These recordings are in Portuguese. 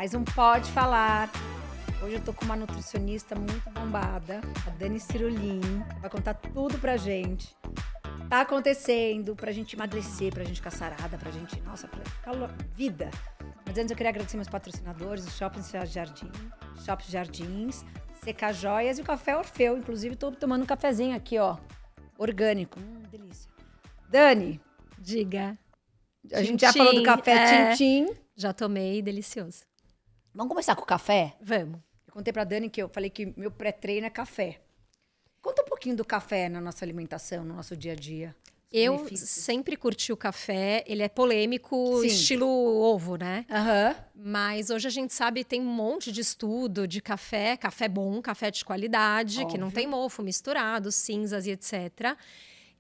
Mais um Pode Falar. Hoje eu tô com uma nutricionista muito bombada, a Dani Cirulin, vai contar tudo pra gente. Tá acontecendo pra gente emagrecer, pra gente ficar sarada, pra gente, nossa, pra ficar vida. Mas antes eu queria agradecer meus patrocinadores, o Shopping Jardins, Seca Joias e o Café Orfeu. Inclusive, tô tomando um cafezinho aqui, ó, orgânico. Delícia. Dani, diga. A gente já falou do café Tintim. Já tomei, delicioso. Vamos começar com o café? Vamos. Eu contei pra Dani que eu falei que meu pré-treino é café. Conta um pouquinho do café na nossa alimentação, no nosso dia a dia. Eu benefícios. sempre curti o café. Ele é polêmico, Sim. estilo ovo, né? Aham. Mas hoje a gente sabe, tem um monte de estudo de café. Café bom, café de qualidade, Óbvio. que não tem mofo misturado, cinzas e etc.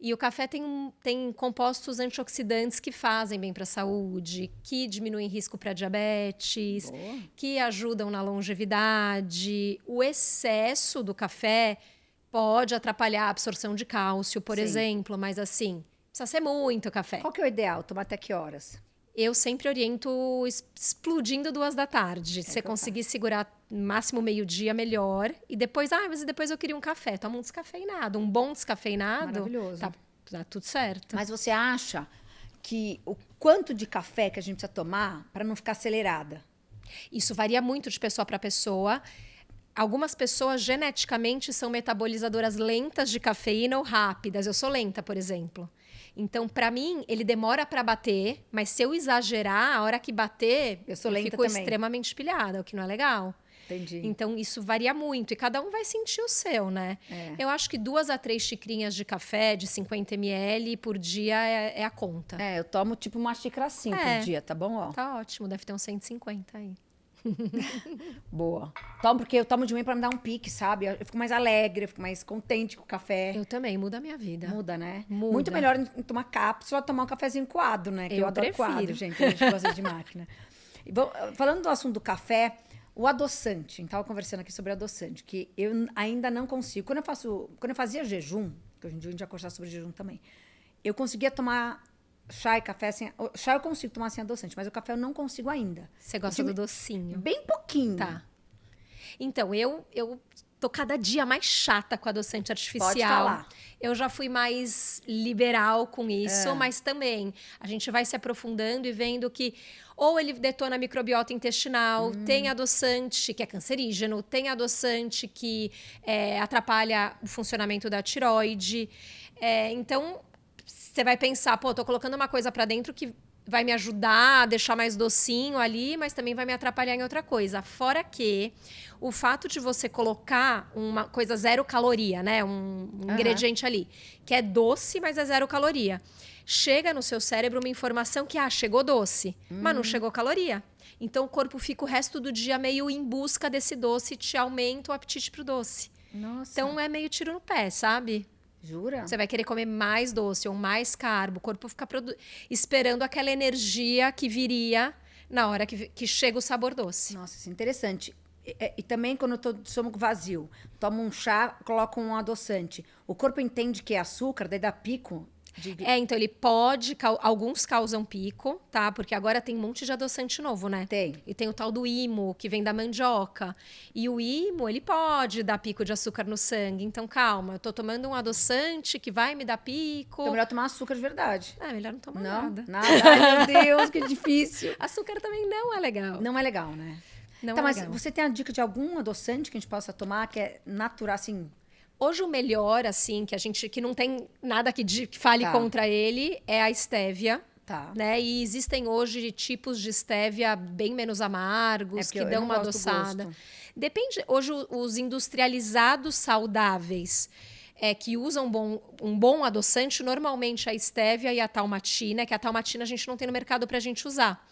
E o café tem compostos antioxidantes que fazem bem para a saúde, que diminuem risco para diabetes, Boa. que ajudam na longevidade. O excesso do café pode atrapalhar a absorção de cálcio, por Sim. exemplo, mas assim, precisa ser muito café. Qual que é o ideal? Tomar até que horas? Eu sempre oriento explodindo 2 da tarde. Se você que eu conseguir segurar no máximo meio-dia, melhor. E depois, mas depois eu queria um café. Toma um descafeinado. Um bom descafeinado. Maravilhoso. Tá tudo certo. Mas você acha que o quanto de café que a gente precisa tomar para não ficar acelerada? Isso varia muito de pessoa para pessoa. Algumas pessoas geneticamente são metabolizadoras lentas de cafeína ou rápidas. Eu sou lenta, por exemplo. Então, para mim, ele demora para bater, mas se eu exagerar, a hora que bater, Eu sou lenta fico também. extremamente pilhada, o que não é legal. Entendi. Então, isso varia muito e cada um vai sentir o seu, né? É. Eu acho que 2 a 3 xicrinhas de café de 50 ml por dia é a conta. Eu tomo tipo uma xícara assim por dia, tá bom? Ó. Tá ótimo, deve ter uns 150 aí. Boa. Tomo porque eu tomo de manhã pra me dar um pique, sabe? Eu fico mais alegre, eu fico mais contente com o café. Eu também, muda a minha vida. Muda, né? Muda. Muito melhor em tomar cápsula, tomar um cafezinho coado, né? Que eu adoro prefiro. coado, gente. A gente gosta de máquina. E, falando do assunto do café, o adoçante. A gente tava conversando aqui sobre adoçante, que eu ainda não consigo. Quando eu fazia jejum, que hoje em dia a gente vai conversar sobre jejum também, eu conseguia tomar chá e café sem... Chá eu consigo tomar sem adoçante, mas o café eu não consigo ainda. Você gosta do docinho? Bem pouquinho. Tá. Então, eu tô cada dia mais chata com adoçante artificial. Pode falar. Eu já fui mais liberal com isso, mas também a gente vai se aprofundando e vendo que ou ele detona a microbiota intestinal, tem adoçante que é cancerígeno, tem adoçante que atrapalha o funcionamento da tireoide. Então, você vai pensar, tô colocando uma coisa para dentro que vai me ajudar a deixar mais docinho ali, mas também vai me atrapalhar em outra coisa. Fora que o fato de você colocar uma coisa 0 caloria, né? Um ingrediente ali, que é doce, mas é 0 caloria. Chega no seu cérebro uma informação que, chegou doce, mas não chegou caloria. Então, o corpo fica o resto do dia meio em busca desse doce e te aumenta o apetite pro doce. Nossa. Então, é meio tiro no pé, sabe? Jura? Você vai querer comer mais doce ou mais carbo. O corpo fica esperando aquela energia que viria na hora que chega o sabor doce. Nossa, isso é interessante. E também quando eu tô de estômago vazio, tomo um chá, coloco um adoçante. O corpo entende que é açúcar, daí dá pico? Então ele pode... Alguns causam pico, tá? Porque agora tem um monte de adoçante novo, né? Tem. E tem o tal do IMO, que vem da mandioca. E o IMO, ele pode dar pico de açúcar no sangue. Então, calma, eu tô tomando um adoçante que vai me dar pico. Então é melhor tomar açúcar de verdade. Melhor não tomar Não? nada. Ai, meu Deus, que difícil. Açúcar também não é legal. Não é legal, né? Não Tá, é mas legal. você tem a dica de algum adoçante que a gente possa tomar que é natural, assim... Hoje o melhor, assim, que não tem nada que fale contra ele, é a estévia. Tá. Né? E existem hoje tipos de estévia bem menos amargos, que dão uma adoçada. Depende. Hoje, os industrializados saudáveis que usam um bom adoçante, normalmente a estévia e a talmatina, que a talmatina a gente não tem no mercado para a gente usar.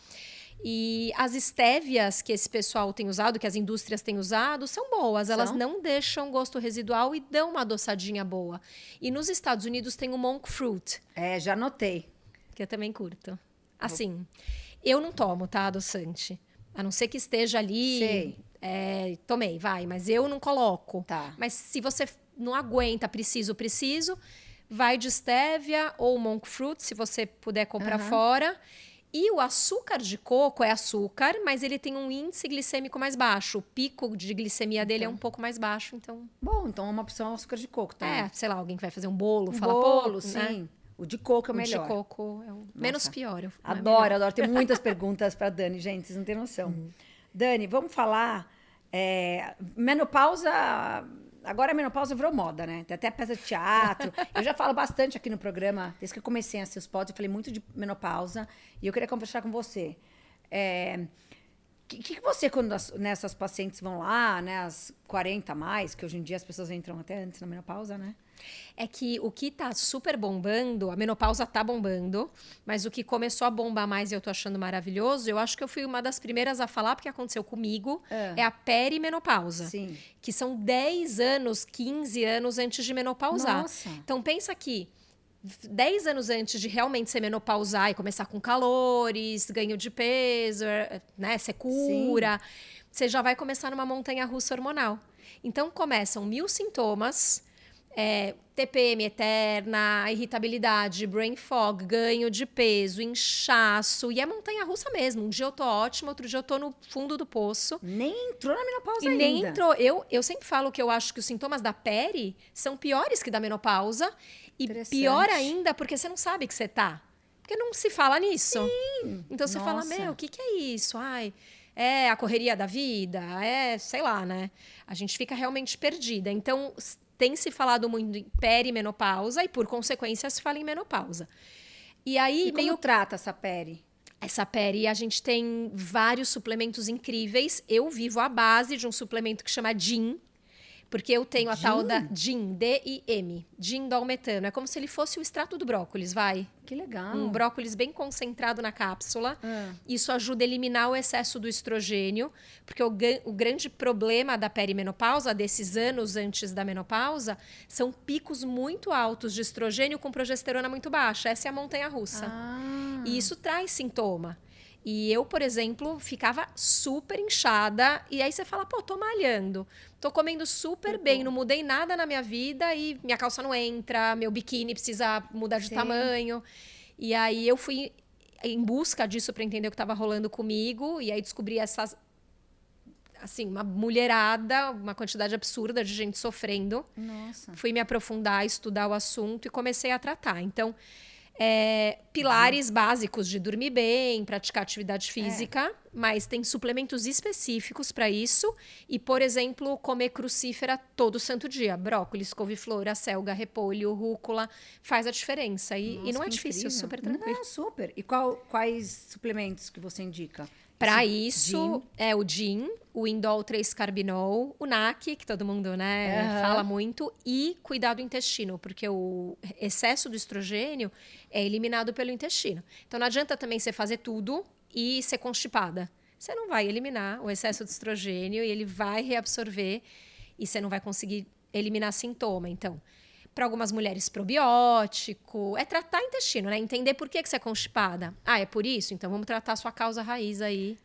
E as estévias que esse pessoal tem usado, que as indústrias têm usado, são boas. Elas não deixam gosto residual e dão uma adoçadinha boa. E nos Estados Unidos tem o monk fruit. Já anotei. Que eu também curto. Assim, eu não tomo, tá, adoçante. A não ser que esteja ali... Sei. Tomei, vai. Mas eu não coloco. Tá. Mas se você não aguenta, preciso... vai de estévia ou monk fruit, se você puder comprar fora... E o açúcar de coco é açúcar, mas ele tem um índice glicêmico mais baixo. O pico de glicemia dele é um pouco mais baixo, então... Bom, então é uma opção açúcar de coco também. sei lá, alguém que vai fazer um bolo, fala bolo, pouco, sim. né? O de coco é o O melhor. de coco é o menos pior. Adoro. Tem muitas perguntas para Dani, gente, vocês não têm noção. Dani, vamos falar... menopausa... Agora a menopausa virou moda, né? Tem até peça de teatro. Eu já falo bastante aqui no programa, desde que eu comecei a assistir os pods, eu falei muito de menopausa. E eu queria conversar com você. Que você, quando essas pacientes vão lá, né, às 40 a mais, que hoje em dia as pessoas entram até antes na menopausa, né? É que o que tá super bombando, a menopausa tá bombando, mas o que começou a bombar mais e eu tô achando maravilhoso, eu acho que eu fui uma das primeiras a falar, porque aconteceu comigo, é a perimenopausa. Sim. Que são 10 anos, 15 anos antes de menopausar. Nossa. Então pensa que 10 anos antes de realmente ser menopausar e começar com calores, ganho de peso, né, secura, você já vai começar numa montanha-russa hormonal. Então começam 1000 sintomas, TPM eterna, irritabilidade, brain fog, ganho de peso, inchaço, e é montanha-russa mesmo. Um dia eu tô ótima, outro dia eu tô no fundo do poço. Nem entrou na menopausa ainda. Nem entrou. Eu sempre falo que eu acho que os sintomas da peri são piores que da menopausa. E pior ainda porque você não sabe que você tá. Porque não se fala nisso. Sim. Então você fala, o que é isso? Ai, é a correria da vida? Sei lá, né? A gente fica realmente perdida. Então, tem se falado muito em perimenopausa e, por consequência, se fala em menopausa. E aí, como trata essa peri? Essa peri, a gente tem vários suplementos incríveis. Eu vivo à base de um suplemento que chama DIM, porque eu tenho a tal da DIM, D-I-M, dindolmetano. É como se ele fosse o extrato do brócolis, vai? Que legal. Um brócolis bem concentrado na cápsula. Isso ajuda a eliminar o excesso do estrogênio, porque o grande problema da perimenopausa, desses anos antes da menopausa, são picos muito altos de estrogênio com progesterona muito baixa. Essa é a montanha-russa. E isso traz sintoma. E eu, por exemplo, ficava super inchada. E aí você fala, tô malhando. Tô comendo super bem, não mudei nada na minha vida. E minha calça não entra, meu biquíni precisa mudar de tamanho. E aí eu fui em busca disso para entender o que estava rolando comigo. E aí descobri essas... Assim, uma mulherada, uma quantidade absurda de gente sofrendo. Nossa. Fui me aprofundar, estudar o assunto e comecei a tratar. Então... pilares básicos de dormir bem, praticar atividade física, mas tem suplementos específicos para isso. E, por exemplo, comer crucífera todo santo dia. Brócolis, couve-flor, acelga, repolho, rúcula. Faz a diferença. E não é difícil, incrível. super tranquilo. Não, super. E quais suplementos que você indica? Para isso, o DIM, o indol 3-carbinol, o NAC, que todo mundo fala muito, e cuidar do intestino, porque o excesso do estrogênio é eliminado pelo intestino. Então, não adianta também você fazer tudo e ser constipada. Você não vai eliminar o excesso de estrogênio e ele vai reabsorver e você não vai conseguir eliminar sintoma. Então, para algumas mulheres, probiótico. É tratar intestino, né? Entender por que você é constipada. É por isso? Então, vamos tratar a sua causa raiz aí.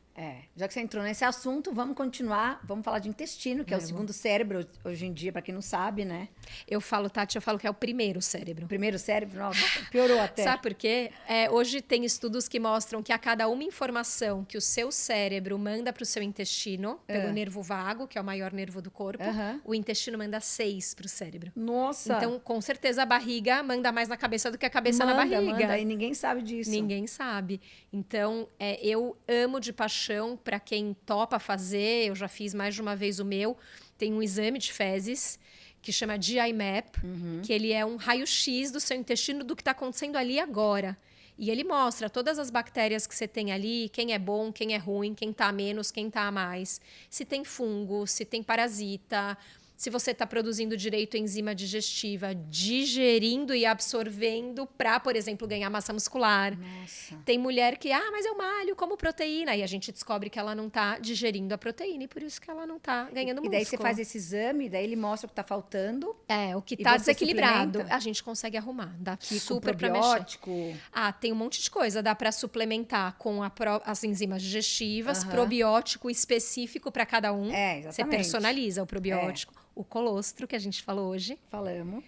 Já que você entrou nesse assunto, vamos continuar. Vamos falar de intestino, que é o segundo cérebro, hoje em dia, para quem não sabe, né? Eu falo que é o primeiro cérebro. O primeiro cérebro? Nossa, piorou até. Sabe por quê? Hoje tem estudos que mostram que a cada uma informação que o seu cérebro manda para o seu intestino, pelo nervo vago, que é o maior nervo do corpo, o intestino manda 6 para o cérebro. Nossa! Então, com certeza, a barriga manda mais na cabeça do que a cabeça na barriga. Manda, e ninguém sabe disso. Ninguém sabe. Então, eu amo de paixão para quem topa fazer. Eu já fiz mais de uma vez o meu. Tem um exame de fezes que chama GI Map, que ele é um raio-x do seu intestino do que está acontecendo ali agora. E ele mostra todas as bactérias que você tem ali, quem é bom, quem é ruim, quem está a menos, quem está a mais. Se tem fungo, se tem parasita, se você está produzindo direito enzima digestiva, digerindo e absorvendo para, por exemplo, ganhar massa muscular. Nossa. Tem mulher que, mas eu malho, como proteína. E a gente descobre que ela não está digerindo a proteína e por isso que ela não está ganhando músculo. E daí você faz esse exame, daí ele mostra o que está faltando. O que está desequilibrado, suplementa? A gente consegue arrumar. Dá Tipo super para mexer. probiótico. Tem um monte de coisa. Dá para suplementar com as enzimas digestivas, probiótico específico para cada um. Exatamente. Você personaliza o probiótico. O colostro, que a gente falou hoje. Falamos.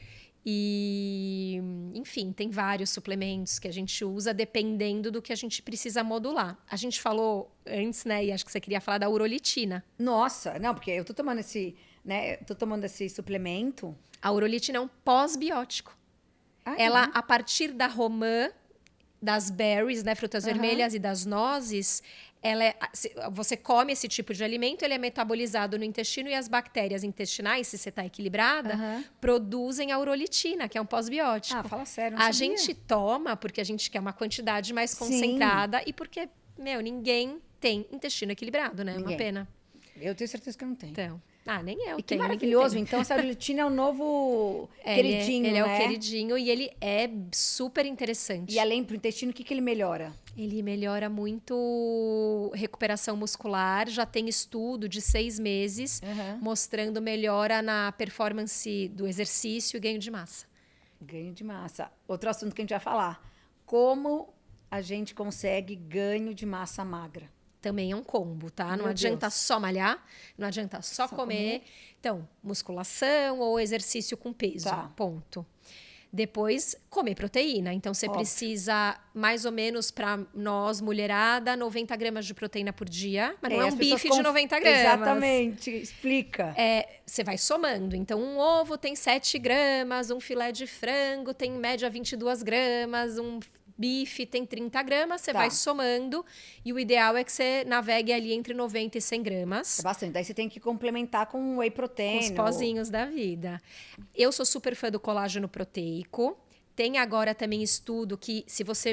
E, enfim, tem vários suplementos que a gente usa dependendo do que a gente precisa modular. A gente falou antes, né, e acho que você queria falar da urolitina. Nossa, não, porque eu tô tomando esse suplemento. A urolitina é um pós-biótico. Ela, a partir da romã, das berries, né, frutas vermelhas e das nozes, você come esse tipo de alimento, ele é metabolizado no intestino e as bactérias intestinais, se você está equilibrada, produzem a urolitina, que é um pós-biótico. Ah, fala sério, não A sabia. gente toma porque a gente quer uma quantidade mais concentrada e porque, ninguém tem intestino equilibrado, né? É uma Ninguém. pena. Eu tenho certeza que eu não tenho. Então, nem eu E que tenho. ninguém maravilhoso. tem. Então, essa urolitina é o novo queridinho, ele né? é o queridinho e ele é super interessante. E além pro intestino, o que ele melhora? Ele melhora muito recuperação muscular. Já tem estudo de 6 meses mostrando melhora na performance do exercício e ganho de massa. Ganho de massa. Outro assunto que a gente vai falar. Como a gente consegue ganho de massa magra? Também é um combo, tá? Não Meu adianta Deus. só malhar, não adianta só comer. Então, musculação ou exercício com peso, Tá. ponto. Depois, comer proteína. Então, você Óbvio. precisa, mais ou menos, para nós, mulherada, 90 gramas de proteína por dia. Mas não é as um pessoas bife de 90 gramas. Exatamente. Explica. Você vai somando. Então, um ovo tem 7 gramas, um filé de frango tem, em média, 22 gramas, um bife tem 30 gramas, você Tá. vai somando. E o ideal é que você navegue ali entre 90 e 100 gramas. É bastante. Daí você tem que complementar com whey protein. Com os pozinhos da vida. Eu sou super fã do colágeno proteico. Tem agora também estudo que se você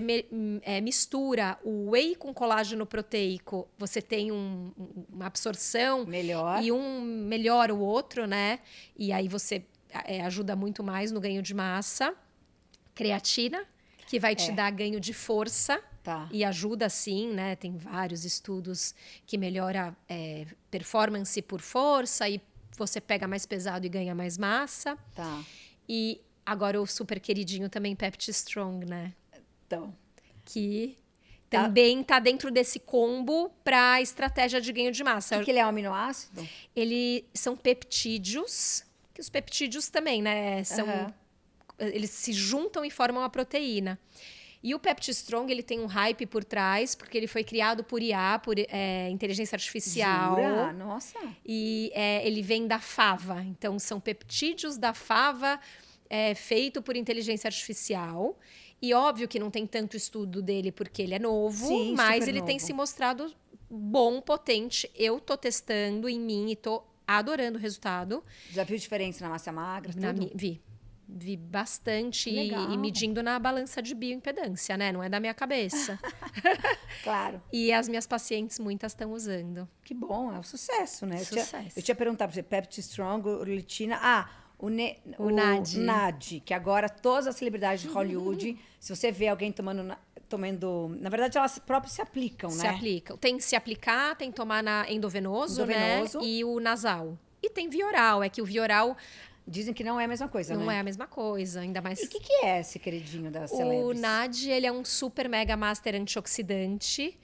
mistura o whey com colágeno proteico, você tem uma absorção Melhor. e um melhora o outro, né? E aí você ajuda muito mais no ganho de massa. Creatina, que vai te dar ganho de força. Tá. E ajuda sim, né? Tem vários estudos que melhora performance por força e você pega mais pesado e ganha mais massa. Tá. E agora o super queridinho também Pepti Strong, né? Então. Que também tá dentro desse combo para estratégia de ganho de massa. O que ele é um aminoácido? São peptídeos, que os peptídeos também, né? Eles se juntam e formam a proteína. E o Pepti Strong, ele tem um hype por trás, porque ele foi criado por IA, por inteligência artificial. Jura? Nossa. E ele vem da fava. Então, são peptídeos da fava feito por inteligência artificial. E óbvio que não tem tanto estudo dele, porque ele é novo. Sim, mas super ele tem novo. se mostrado bom, potente. Eu tô testando em mim e tô adorando o resultado. Já viu diferença na massa magra? Tudo? Vi bastante Que legal. e medindo na balança de bioimpedância, né? Não é da minha cabeça. Claro. E as minhas pacientes, muitas estão usando. Que bom, é um sucesso, né? Sucesso. Eu tinha perguntado para você, Pepti Strong, urolitina. O NAD. NAD, que agora todas as celebridades de Hollywood, se você vê alguém tomando, na verdade elas próprias se aplicam, Se né? aplicam. Tem que se aplicar, tem que tomar na endovenoso, Endovenoso. né? E o nasal. E tem via oral, é que o via oral Dizem que não é a mesma coisa, não né? é a mesma coisa, ainda mais... E o que é esse queridinho das O celebres? NAD, ele é um super mega master antioxidante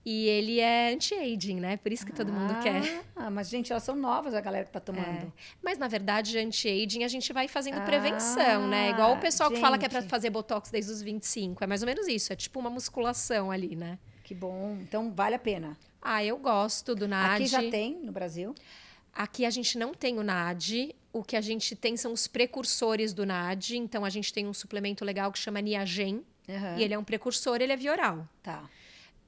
e ele é anti-aging, né? Por isso que todo mundo quer. Mas, gente, elas são novas, a galera que tá tomando. Mas, na verdade, anti-aging a gente vai fazendo prevenção, né? Igual o pessoal que fala que é pra gente. fazer botox desde os 25. É mais ou menos isso. É tipo uma musculação ali, né? Que bom. Então, vale a pena. Eu gosto do NAD. Aqui já tem, no Brasil. Aqui a gente não tem o NAD. O que a gente tem são os precursores do NAD. Então, a gente tem um suplemento legal que chama Niagen. E ele é um precursor, ele é via oral. Tá.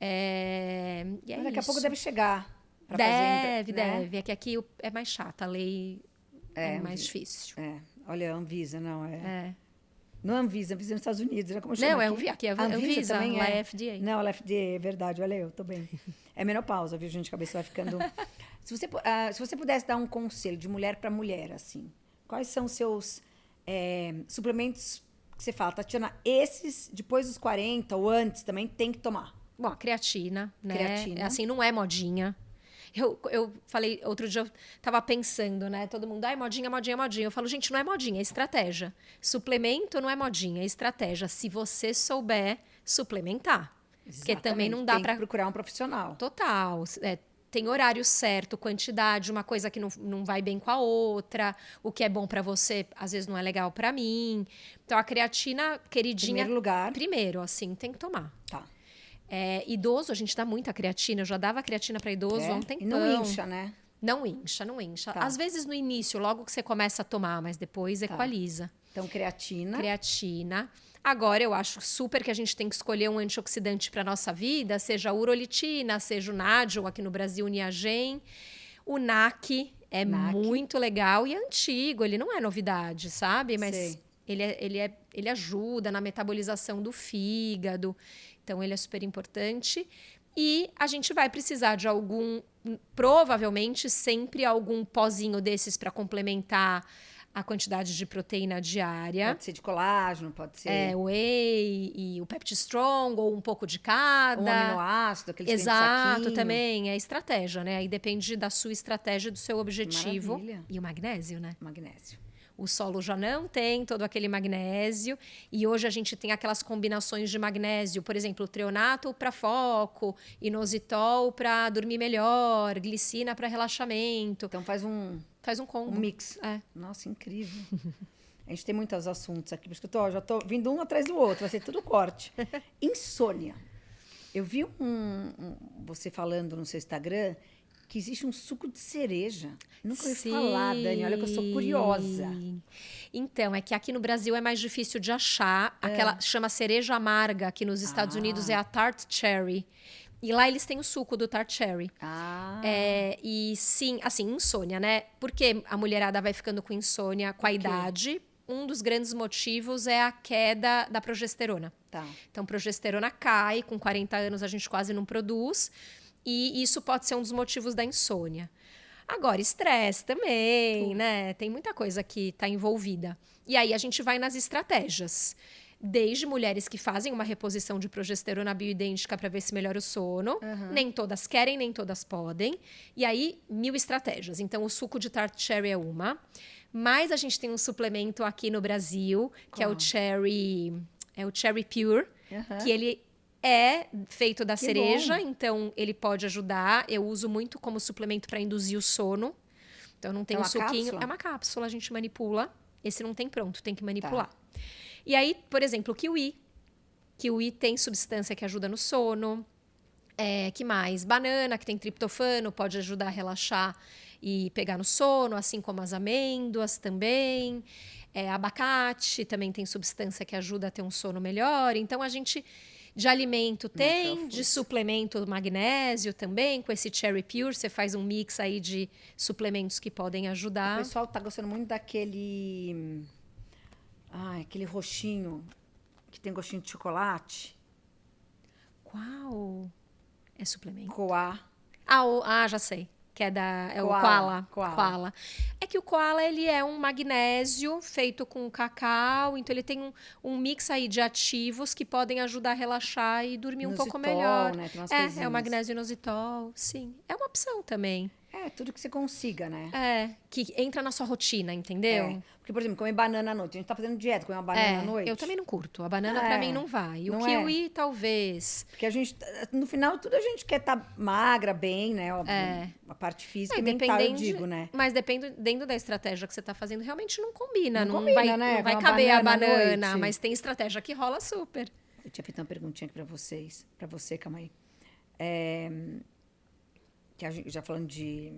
E Mas daqui a pouco deve chegar pra Deve, fazer, né? deve. É que aqui é mais chata, a lei é mais difícil. Olha, a Anvisa, não é. Não é Anvisa nos Estados Unidos, né? Como Não, chama aqui é a Anvisa Anvisa, também lá é FDA. Não, ela é FDA, é verdade. Olha eu, tô bem. É menopausa, viu, gente? A cabeça vai ficando... Se você pudesse dar um conselho de mulher para mulher, assim, quais são os seus suplementos que você fala, Tatiana, esses, depois dos 40 ou antes, também tem que tomar? Bom, a creatina, né? Creatina. Assim, não é modinha. Eu falei, outro dia eu tava pensando, né? Todo mundo, modinha, modinha, modinha. Eu falo, gente, não é modinha, é estratégia. Suplemento não é modinha, é estratégia. Se você souber suplementar. Porque também não dá Tem pra... que procurar um profissional. Total. tem horário certo, quantidade, uma coisa que não vai bem com a outra, o que é bom para você, às vezes não é legal para mim. Então, a creatina, queridinha... Primeiro lugar. Primeiro, assim, tem que tomar. Tá. Idoso, a gente dá muita creatina. Eu já dava creatina para idoso há um tempão. E não incha, né? Não incha, não incha. Tá. Às vezes no início, logo que você começa a tomar, mas depois equaliza. Então, creatina. Creatina. Agora, eu acho super que a gente tem que escolher um antioxidante para nossa vida, seja a urolitina, seja o Nadil, aqui no Brasil, o Niagen. O NAC é muito legal e é antigo, ele não é novidade, sabe? Mas Sei. ele ajuda na metabolização do fígado, então ele é super importante. E a gente vai precisar de provavelmente sempre algum pozinho desses para complementar a quantidade de proteína diária. Pode ser de colágeno, pode ser... Whey e o Pepti Strong, ou um pouco de cada. Um aminoácido, aqueles Exato, também. É estratégia, né? Aí depende da sua estratégia, do seu objetivo. Maravilha. E o magnésio, né? Magnésio. O solo já não tem todo aquele magnésio. E hoje a gente tem aquelas combinações de magnésio. Por exemplo, treonato para foco, inositol para dormir melhor, glicina para relaxamento. Então, faz um combo. Um mix. É. Nossa, incrível. A gente tem muitos assuntos aqui, por isso que eu já tô vindo um atrás do outro, vai ser tudo corte. Insônia. Eu vi você falando no seu Instagram que existe um suco de cereja. Nunca ouvi falar, Dani. Olha que eu sou curiosa. Então, é que aqui no Brasil é mais difícil de achar. Aquela chama cereja amarga, aqui nos Estados Unidos é a tart cherry. E lá eles têm o suco do tart cherry. E sim, assim, insônia, né? Porque a mulherada vai ficando com insônia com a idade. Um dos grandes motivos é a queda da progesterona. Tá. Então, progesterona cai, com 40 anos a gente quase não produz. E isso pode ser um dos motivos da insônia. Agora, estresse também, né? Tem muita coisa que está envolvida. E aí a gente vai nas estratégias. Desde mulheres que fazem uma reposição de progesterona bioidêntica para ver se melhora o sono. Nem todas querem, nem todas podem. E aí, 1000 estratégias. Então, o suco de tart cherry é uma. Mas a gente tem um suplemento aqui no Brasil, que é o Cherry Pure, que ele é feito da cereja, então ele pode ajudar. Eu uso muito como suplemento para induzir o sono. Então, não tem um suquinho. Cápsula? É uma cápsula, a gente manipula. Esse não tem pronto, tem que manipular. Tá. E aí, por exemplo, o kiwi. Kiwi tem substância que ajuda no sono. Que mais? Banana, que tem triptofano, pode ajudar a relaxar e pegar no sono, assim como as amêndoas também. Abacate também tem substância que ajuda a ter um sono melhor. Então, a gente, de alimento tem, de suplemento magnésio também, com esse Cherry Pure, você faz um mix aí de suplementos que podem ajudar. O pessoal tá gostando muito daquele... aquele roxinho, que tem gostinho de chocolate. Qual? É suplemento? Coá. Já sei. Que é o Koala. Koala. É que o Koala, ele é um magnésio feito com cacau, então ele tem um mix aí de ativos que podem ajudar a relaxar e dormir um pouco melhor. Né? Tem umas É o magnésio inositol, sim. É uma opção também. Tudo que você consiga, né? Que entra na sua rotina, entendeu? Porque, por exemplo, comer banana à noite. A gente tá fazendo dieta, comer uma banana à noite. Eu também não curto. A banana, pra mim, não vai. E o Não kiwi, talvez. Porque a gente, no final, tudo a gente quer estar magra, bem, né? Óbvio, a parte física e mental, eu digo, né? Mas dependendo da estratégia que você tá fazendo, realmente não combina. Não combina, né? Não vai Uma caber a banana à banana, noite. mas tem estratégia que rola super. Eu tinha feito uma perguntinha aqui pra vocês. Pra você, calma aí. Que a gente, já falando de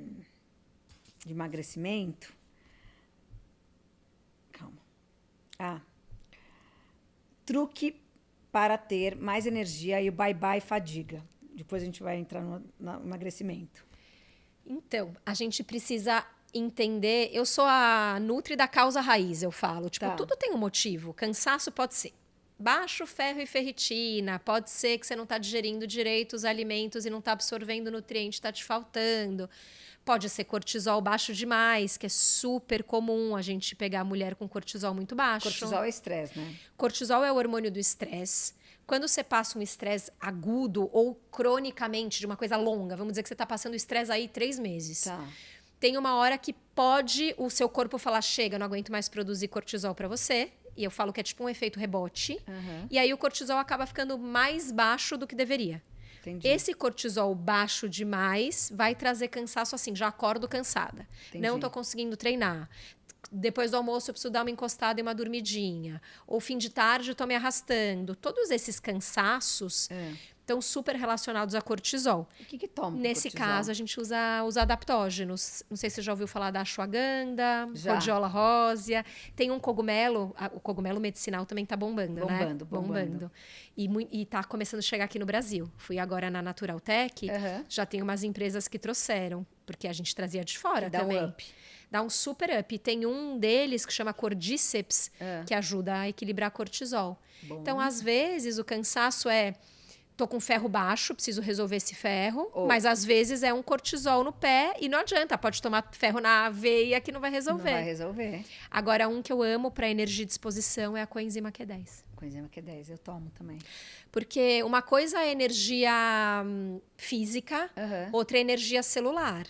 emagrecimento. Calma. Truque para ter mais energia e o bye-bye fadiga. Depois a gente vai entrar no emagrecimento. Então, a gente precisa entender... Eu sou a nutri da causa raiz, eu falo. Tipo, tudo tem um motivo. Cansaço pode ser baixo ferro e ferritina. Pode ser que você não está digerindo direito os alimentos e não está absorvendo nutriente, está te faltando. Pode ser cortisol baixo demais, que é super comum a gente pegar a mulher com cortisol muito baixo. Cortisol é estresse, né? Cortisol é o hormônio do estresse. Quando você passa um estresse agudo ou cronicamente, de uma coisa longa, vamos dizer que você está passando estresse aí 3 meses. Tá. Tem uma hora que pode o seu corpo falar, chega, eu não aguento mais produzir cortisol para você. E eu falo que é tipo um efeito rebote. E aí o cortisol acaba ficando mais baixo do que deveria. Entendi. Esse cortisol baixo demais vai trazer cansaço assim, já acordo cansada. Entendi. Não tô conseguindo treinar. Depois do almoço eu preciso dar uma encostada e uma dormidinha. Ou fim de tarde eu tô me arrastando. Todos esses cansaços estão super relacionados a cortisol. O que toma Nesse cortisol? caso, a gente usa os adaptógenos. Não sei se você já ouviu falar da ashwagandha, Já. rhodiola rósea. Tem um cogumelo, o cogumelo medicinal também tá bombando, né? Bombando. E tá começando a chegar aqui no Brasil. Fui agora na Naturaltech, já tem umas empresas que trouxeram, porque a gente trazia de fora Dá também. um up. Dá um super up. Tem um deles que chama Cordyceps, que ajuda a equilibrar cortisol. Bom. Então, às vezes, o cansaço é... Tô com ferro baixo, preciso resolver esse ferro. Mas, às vezes, é um cortisol no pé e não adianta. Pode tomar ferro na veia que não vai resolver. Não vai resolver. Agora, um que eu amo para energia e disposição é a coenzima Q10. Coenzima Q10, eu tomo também. Porque uma coisa é energia física, outra é energia celular.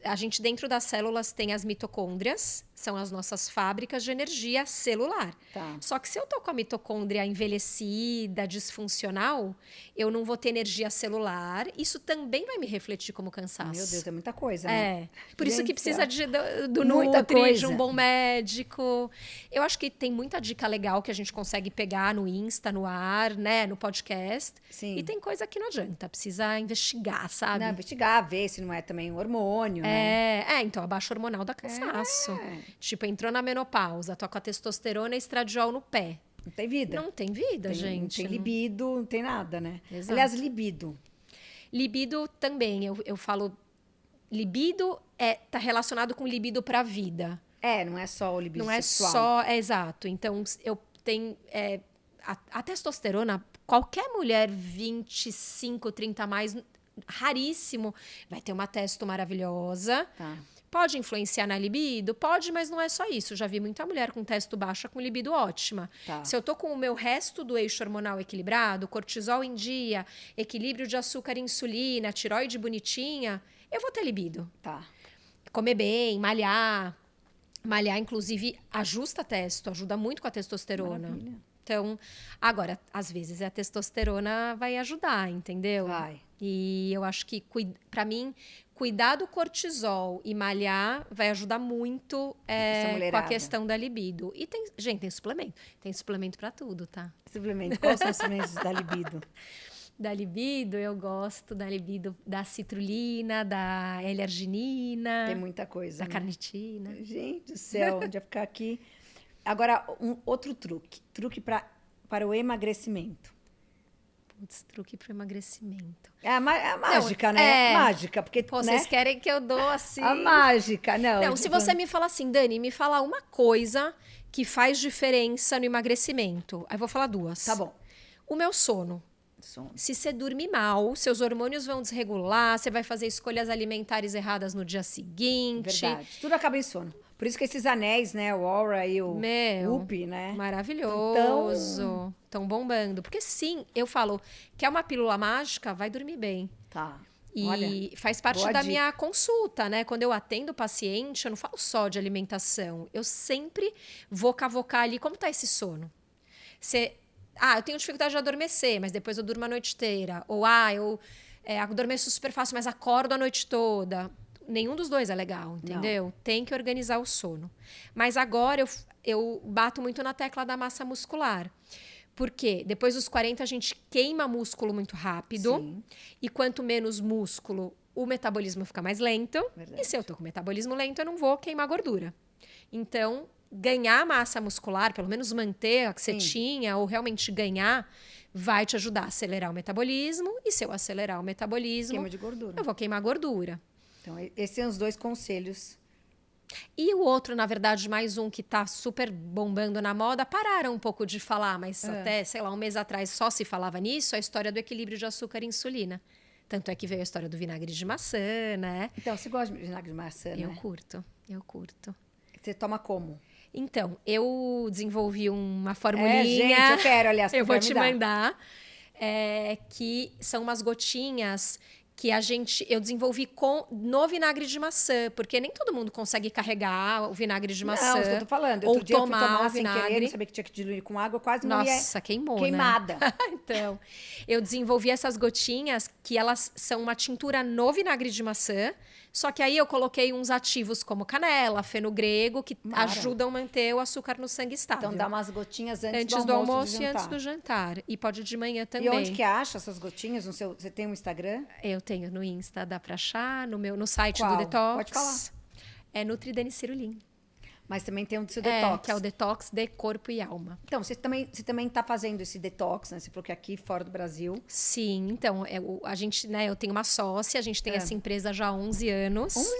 A gente, dentro das células, tem as mitocôndrias, são as nossas fábricas de energia celular. Tá. Só que se eu tô com a mitocôndria envelhecida, disfuncional, eu não vou ter energia celular. Isso também vai me refletir como cansaço. Meu Deus, é muita coisa, né? Por isso que precisa do Muita Nutri, coisa. de um bom médico. Eu acho que tem muita dica legal que a gente consegue pegar no Insta, no ar, né, no podcast. Sim. E tem coisa que não adianta, precisa investigar, sabe? Não, investigar, ver se não é também um hormônio, né? Então a baixa hormonal dá cansaço. Tipo, entrou na menopausa, tô com a testosterona e estradiol no pé. Não tem vida. Não tem vida, gente. Não tem libido, não tem nada, né? Exato. Aliás, libido. Libido também, eu falo... Libido tá relacionado com libido pra vida. Não é só o libido Não sexual. Exato. Então, eu tenho... a testosterona, qualquer mulher 25, 30 a mais, raríssimo, vai ter uma testo maravilhosa. Tá. Pode influenciar na libido? Pode, mas não é só isso. Já vi muita mulher com testo baixa com libido ótima. Tá. Se eu tô com o meu resto do eixo hormonal equilibrado, cortisol em dia, equilíbrio de açúcar e insulina, tireoide bonitinha, eu vou ter libido. Tá. Comer bem, malhar. Malhar, inclusive, ajusta testo, ajuda muito com a testosterona. Maravilha. Então, agora, às vezes a testosterona vai ajudar, entendeu? Vai. E eu acho que, para mim, cuidar do cortisol e malhar vai ajudar muito com a questão da libido. E tem suplemento. Tem suplemento para tudo, tá? Suplemento. Quais são os suplementos da libido? Da libido, eu gosto da libido da citrulina, da L-arginina. Tem muita coisa, da né? carnitina. Gente do céu, onde ia ficar aqui. Agora, outro truque. Truque para o emagrecimento. Putz, truque para emagrecimento. É a mágica, né? Mágica, porque, Pô, né? vocês querem que eu dou assim... A mágica, não. Não, se você me falar assim, Dani, me fala uma coisa que faz diferença no emagrecimento. Aí eu vou falar duas. Tá bom. O meu sono. Se você dormir mal, seus hormônios vão desregular, você vai fazer escolhas alimentares erradas no dia seguinte. Verdade. Tudo acaba em sono. Por isso que esses anéis, né? O Aura e o Meu, Whoop, né? maravilhoso. Estão bombando. Porque sim, eu falo, quer uma pílula mágica? Vai dormir bem. Tá. E Olha, faz parte boa da dica. minha consulta, né? Quando eu atendo o paciente, eu não falo só de alimentação. Eu sempre vou cavocar ali como tá esse sono. Eu tenho dificuldade de adormecer, mas depois eu durmo a noite inteira. Ou, eu adormeço super fácil, mas acordo a noite toda. Nenhum dos dois é legal, entendeu? Não. Tem que organizar o sono. Mas agora eu bato muito na tecla da massa muscular. Porque depois dos 40 a gente queima músculo muito rápido. Sim. E quanto menos músculo, o metabolismo fica mais lento. Verdade. E se eu tô com metabolismo lento, eu não vou queimar gordura. Então, ganhar massa muscular, pelo menos manter a que você tinha, ou realmente ganhar, vai te ajudar a acelerar o metabolismo. E se eu acelerar o metabolismo, queima de gordura. Eu vou queimar gordura. Então, esses são os dois conselhos. E o outro, na verdade, mais um que tá super bombando na moda, pararam um pouco de falar, mas até, sei lá, um mês atrás só se falava nisso, a história do equilíbrio de açúcar e insulina. Tanto é que veio a história do vinagre de maçã, né? Então, você gosta de vinagre de maçã, né? Eu curto. Você toma como? Então, eu desenvolvi uma formulinha. Gente, eu quero, aliás. Eu vou te mandar. Que são umas gotinhas que eu desenvolvi no vinagre de maçã, porque nem todo mundo consegue carregar o vinagre de maçã. Não, isso que eu tô falando. Ou Outro dia eu fui tomar tomar o sem querer, vinagre. não sabia que tinha que diluir com água, eu quase morria Nossa, queimou, queimada. né? Então, eu desenvolvi essas gotinhas que elas são uma tintura no vinagre de maçã, só que aí eu coloquei uns ativos como canela, fenogrego, que ajudam a manter o açúcar no sangue estável. Então dá umas gotinhas antes do almoço e antes do jantar. E pode de manhã também. E onde que acha essas gotinhas? Você tem um Instagram? Eu tenho no Insta, dá pra achar, no site Qual? do Detox. Pode falar. É Nutridene Cirulim. Mas também tem um do seu detox. Que é o detox de corpo e alma. Então, você também tá fazendo esse detox, né? Você falou que aqui fora do Brasil. Sim, então, a gente, né, eu tenho uma sócia, a gente tem essa empresa já há 11 anos. 11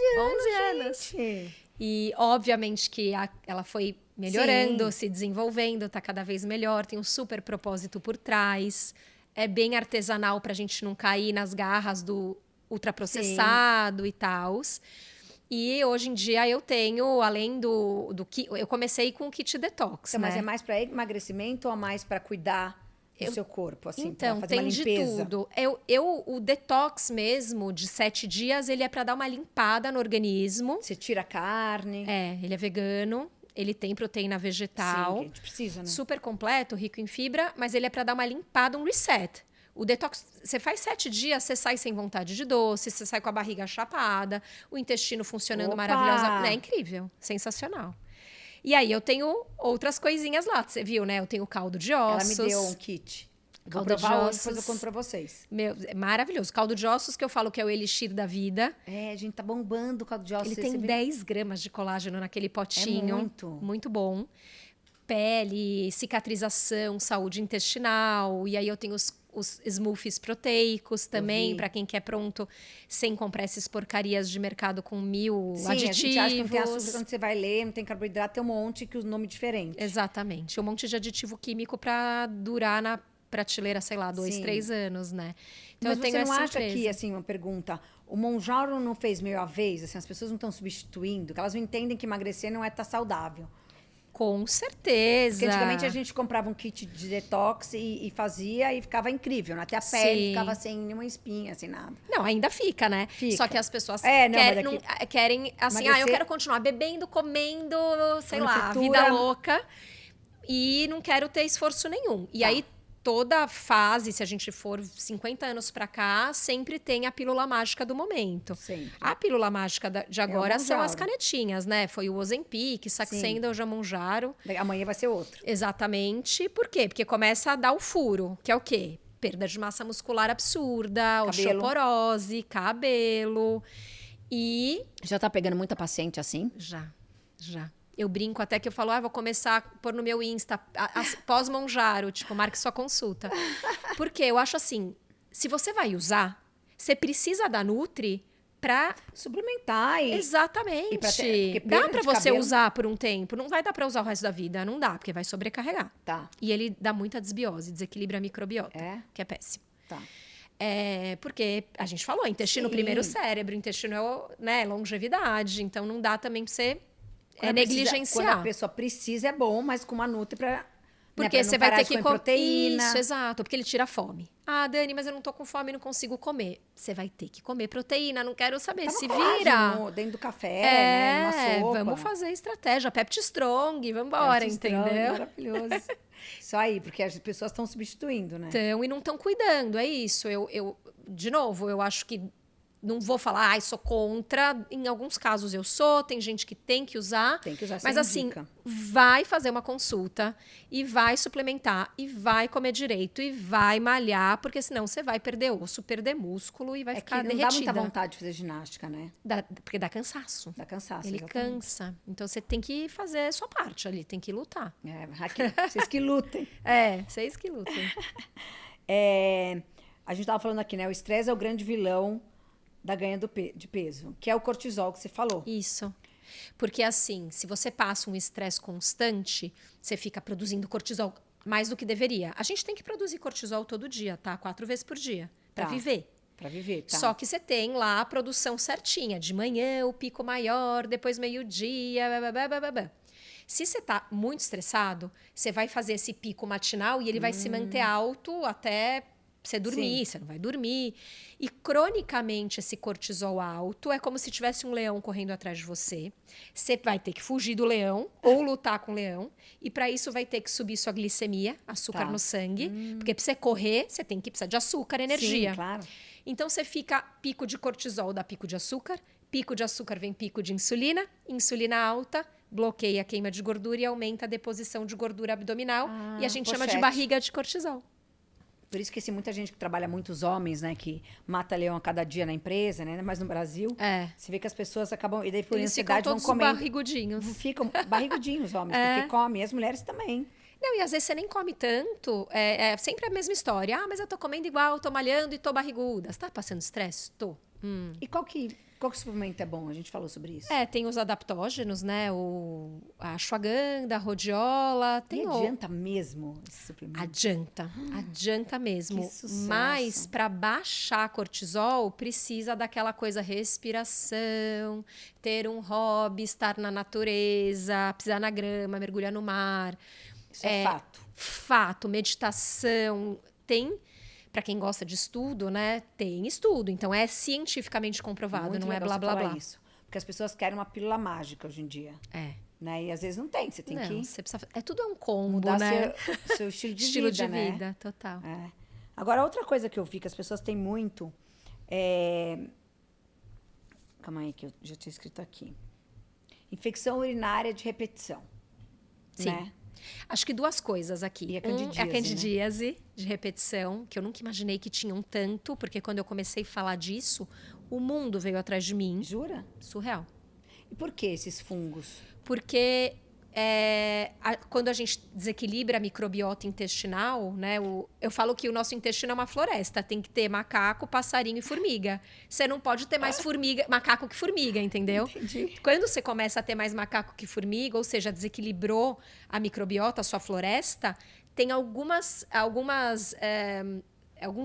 anos, gente! E, obviamente, que ela foi melhorando, se desenvolvendo, tá cada vez melhor, tem um super propósito por trás. É bem artesanal pra gente não cair nas garras do ultraprocessado e tal. E hoje em dia eu tenho, além do kit, eu comecei com o kit detox, então, né? Mas é mais para emagrecimento ou mais para cuidar do seu corpo, assim, então, pra fazer uma limpeza? Tem de tudo. O detox mesmo, de 7 dias, ele é para dar uma limpada no organismo. Você tira a carne. Ele é vegano. Ele tem proteína vegetal. Sim, que a gente precisa, né? Super completo, rico em fibra, mas ele é para dar uma limpada, um reset. O detox, você faz 7 dias, você sai sem vontade de doce, você sai com a barriga chapada, o intestino funcionando maravilhosamente. É incrível, sensacional. E aí eu tenho outras coisinhas lá, você viu, né? Eu tenho caldo de ossos. Ela me deu um kit. Vou Caldo de provar hoje, ossos. depois eu conto pra vocês. É maravilhoso. Caldo de ossos, que eu falo que é o elixir da vida. A gente tá bombando o caldo de ossos. Ele tem 10 gramas de colágeno naquele potinho. É muito. Muito bom. Pele, cicatrização, saúde intestinal. E aí eu tenho os smoothies proteicos também, para quem quer pronto, sem comprar essas porcarias de mercado com 1000 aditivos. A gente acha que não tem açúcar, quando você vai ler, não tem carboidrato, tem um monte que o nome é diferente. Exatamente. Um monte de aditivo químico para durar na prateleira, sei lá, 2, 3 anos, né? Então mas eu tenho você não essa acha empresa. que, assim, uma pergunta, o Monjaro não fez meio a vez? Assim, as pessoas não estão substituindo, que elas não entendem que emagrecer não é estar saudável. Com certeza. Porque antigamente a gente comprava um kit de detox e fazia e ficava incrível, né? Até a pele ficava sem nenhuma espinha, sem nada. Não, ainda fica, né? Fica. Só que as pessoas querem, assim, emagrecer, eu quero continuar bebendo, comendo, sei lá, fritura. vida louca. E não quero ter esforço nenhum. E aí, toda fase, se a gente for 50 anos pra cá, sempre tem a pílula mágica do momento. Sempre. A pílula mágica de agora são Mounjaro. as canetinhas, né? Foi o Ozempic, Saxenda, o Jamonjaro. Amanhã vai ser outro. Exatamente. Por quê? Porque começa a dar o furo, que é o quê? Perda de massa muscular absurda, osteoporose, cabelo. E... Já tá pegando muita paciente assim? Já. Eu brinco até que eu falo, vou começar a pôr no meu Insta, pós-Monjaro, tipo, marque sua consulta. Porque eu acho assim, se você vai usar, você precisa da Nutri pra... suplementar e... Exatamente. Dá pra você usar por um tempo, não vai dar pra usar o resto da vida, não dá, porque vai sobrecarregar. Tá. E ele dá muita desbiose, desequilibra a microbiota, que é péssimo. Tá. Porque a gente falou, intestino primeiro cérebro, intestino é longevidade, então não dá também pra você... negligenciar. Quando a pessoa precisa, é bom, mas com uma Nutri pra... Porque pra você vai ter que comer proteína. Isso, exato. Porque ele tira a fome. Dani, mas eu não tô com fome, não consigo comer. Você vai ter que comer proteína, não quero saber. Se vira. Dentro do café, né? Numa sopa. Vamos fazer estratégia. Pepti Strong, vamos embora, entendeu? Maravilhoso. Isso aí, porque as pessoas estão substituindo, né? Então, e não estão cuidando, é isso. De novo, eu acho que não vou falar, sou contra. Em alguns casos eu sou, tem gente que tem que usar. Tem que usar, mas assim, vai fazer uma consulta e vai suplementar e vai comer direito e vai malhar, porque senão você vai perder osso, perder músculo e vai ficar derretida. Não dá muita vontade de fazer ginástica, né? Porque dá cansaço. Dá cansaço, Ele exatamente. cansa. Então você tem que fazer a sua parte ali, tem que lutar. Vocês que lutem. Vocês que lutem. A gente tava falando aqui, né? O estresse é o grande vilão da ganha de peso, que é o cortisol que você falou. Isso. Porque assim, se você passa um estresse constante, você fica produzindo cortisol mais do que deveria. A gente tem que produzir cortisol todo dia, tá? 4 vezes por dia, para viver. Para viver, tá. Só que você tem lá a produção certinha. De manhã, o pico maior, depois meio-dia, Se você tá muito estressado, você vai fazer esse pico matinal e ele vai se manter alto até você dormir, você não vai dormir. E cronicamente esse cortisol alto é como se tivesse um leão correndo atrás de você. Você vai ter que fugir do leão ou lutar com o leão. E para isso vai ter que subir sua glicemia, açúcar no sangue. Porque para você correr, você tem que precisar de açúcar, energia. Sim, claro. Então você fica pico de cortisol dá pico de açúcar vem pico de insulina, insulina alta, bloqueia a queima de gordura e aumenta a deposição de gordura abdominal. E a gente chama de barriga de cortisol. Por isso que muita gente que trabalha, muitos homens, né, que mata leão a cada dia na empresa, né, mas no Brasil, você vê que as pessoas acabam, e daí por ansiedade vão comendo. Barrigudinhos. Ficam barrigudinhos os homens, porque comem, e as mulheres também. Não, e às vezes você nem come tanto, é sempre a mesma história. Ah, mas eu tô comendo igual, tô malhando e tô barriguda. Você tá passando estresse? Tô. E qual que suplemento é bom? A gente falou sobre isso. Tem os adaptógenos, né? A ashwagandha, a rhodiola. Tem adianta mesmo esse suplemento? Adianta mesmo. Que sucesso. Mas para baixar cortisol, precisa daquela coisa respiração, ter um hobby, estar na natureza, pisar na grama, mergulhar no mar. Isso é fato. Fato, meditação. Tem... Para quem gosta de estudo, né? Tem estudo. Então, é cientificamente comprovado, Muito não é legal blá, você blá, falar blá. isso. Porque as pessoas querem uma pílula mágica hoje em dia. Né? E às vezes não tem, você tem que... Você precisa... Tudo é um combo, mudar né? seu estilo de estilo vida, de né? vida, total. Agora, outra coisa que eu vi que as pessoas têm muito Calma aí, que eu já tinha escrito aqui. Infecção urinária de repetição. Sim. Né? Acho que duas coisas aqui. E a candidíase, a candidíase de repetição, que eu nunca imaginei que tinham tanto, porque quando eu comecei a falar disso, o mundo veio atrás de mim. Jura? Surreal. E por que esses fungos? Porque quando a gente desequilibra a microbiota intestinal, né? Eu falo que o nosso intestino é uma floresta. Tem que ter macaco, passarinho e formiga. Você não pode ter mais macaco que formiga, entendeu? Entendi. Quando você começa a ter mais macaco que formiga, ou seja, desequilibrou a microbiota, a sua floresta, tem alguns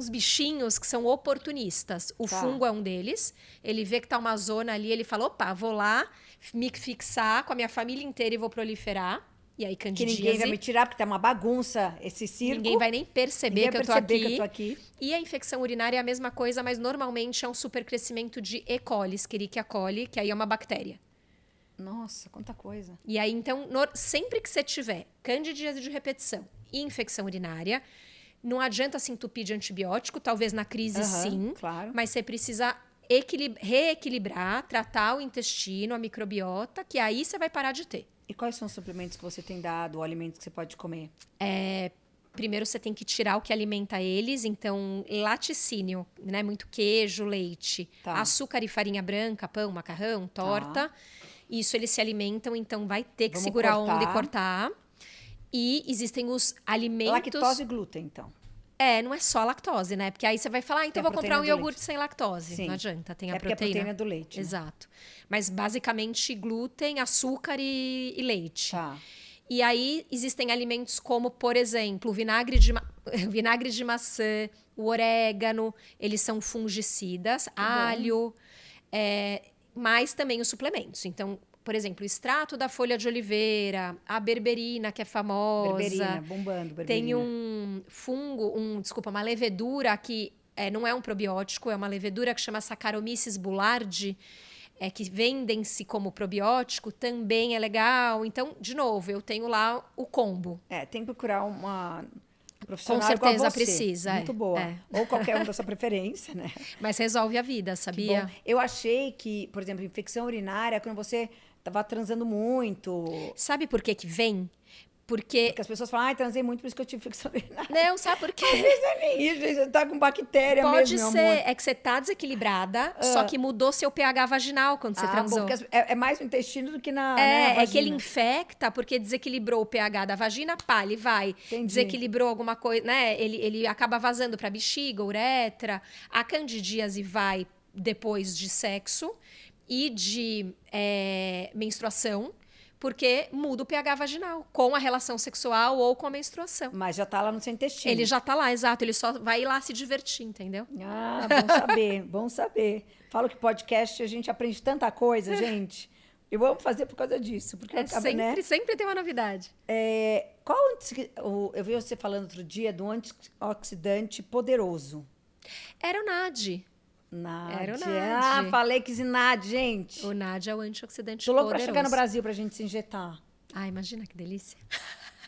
bichinhos que são oportunistas. O fungo é um deles. Ele vê que tá uma zona ali, ele fala, opa, vou lá me fixar com a minha família inteira e vou proliferar. E aí, candidíase. Que ninguém vai me tirar, porque tá uma bagunça esse circo. Ninguém vai nem perceber que eu tô aqui. E a infecção urinária é a mesma coisa, mas normalmente é um supercrescimento de E. coli, Escherichia coli, que aí é uma bactéria. Nossa, quanta coisa. E aí, então, sempre que você tiver candidíase de repetição e infecção urinária, não adianta se entupir de antibiótico, talvez na crise sim, claro. Mas você precisa reequilibrar, tratar o intestino, a microbiota, que aí você vai parar de ter. E quais são os suplementos que você tem dado, ou alimentos que você pode comer? Primeiro você tem que tirar o que alimenta eles, então laticínio, né? Muito queijo, leite, açúcar e farinha branca, pão, macarrão, torta. Isso eles se alimentam, então vai ter que segurar a onda e cortar. E existem os alimentos... Lactose e glúten, então. Não é só lactose, né? Porque aí você vai falar, então eu vou comprar um iogurte sem lactose. Sim. Não adianta, tem a porque proteína. É a proteína do leite. Né? Exato. Mas basicamente glúten, açúcar e leite. Tá. E aí existem alimentos como, por exemplo, o vinagre de maçã, o orégano, eles são fungicidas, alho, mas também os suplementos. Então, por exemplo, o extrato da folha de oliveira, a berberina, que é famosa. Berberina, bombando, berberina. Tem um fungo, uma levedura que não é um probiótico, é uma levedura que chama Saccharomyces boulardii, que vendem-se como probiótico, também é legal. Então, de novo, eu tenho lá o combo. Tem que procurar uma profissional com certeza igual a você. Precisa. Muito boa. Ou qualquer um da sua preferência, né? Mas resolve a vida, sabia? Eu achei que, por exemplo, infecção urinária, quando você tava transando muito. Sabe por que vem? Porque as pessoas falam, transei muito, por isso que eu tive infecção urinária. Não, sabe por quê? Às vezes é nem isso, você tá com bactéria Pode mesmo, ser, meu amor. é que você tá desequilibrada, só que mudou seu pH vaginal quando você transou. Bom, porque é mais no intestino do que na vagina. É que ele infecta, porque desequilibrou o pH da vagina, ele vai. Entendi. Desequilibrou alguma coisa, né? Ele acaba vazando pra bexiga, uretra. A candidíase vai depois de sexo e de menstruação, porque muda o pH vaginal com a relação sexual ou com a menstruação. Mas já tá lá no seu intestino. Ele já tá lá, exato. Ele só vai lá se divertir, entendeu? Bom saber, bom saber. Falo que podcast a gente aprende tanta coisa, gente. Eu amo fazer por causa disso. Porque sempre tem uma novidade. Eu vi você falando outro dia do antioxidante poderoso. Era o NAD. NAD. Era o NAD. Falei que NAD, gente. O NAD é o antioxidante Tô louca poderoso. pra chegar no Brasil pra gente se injetar. Imagina que delícia.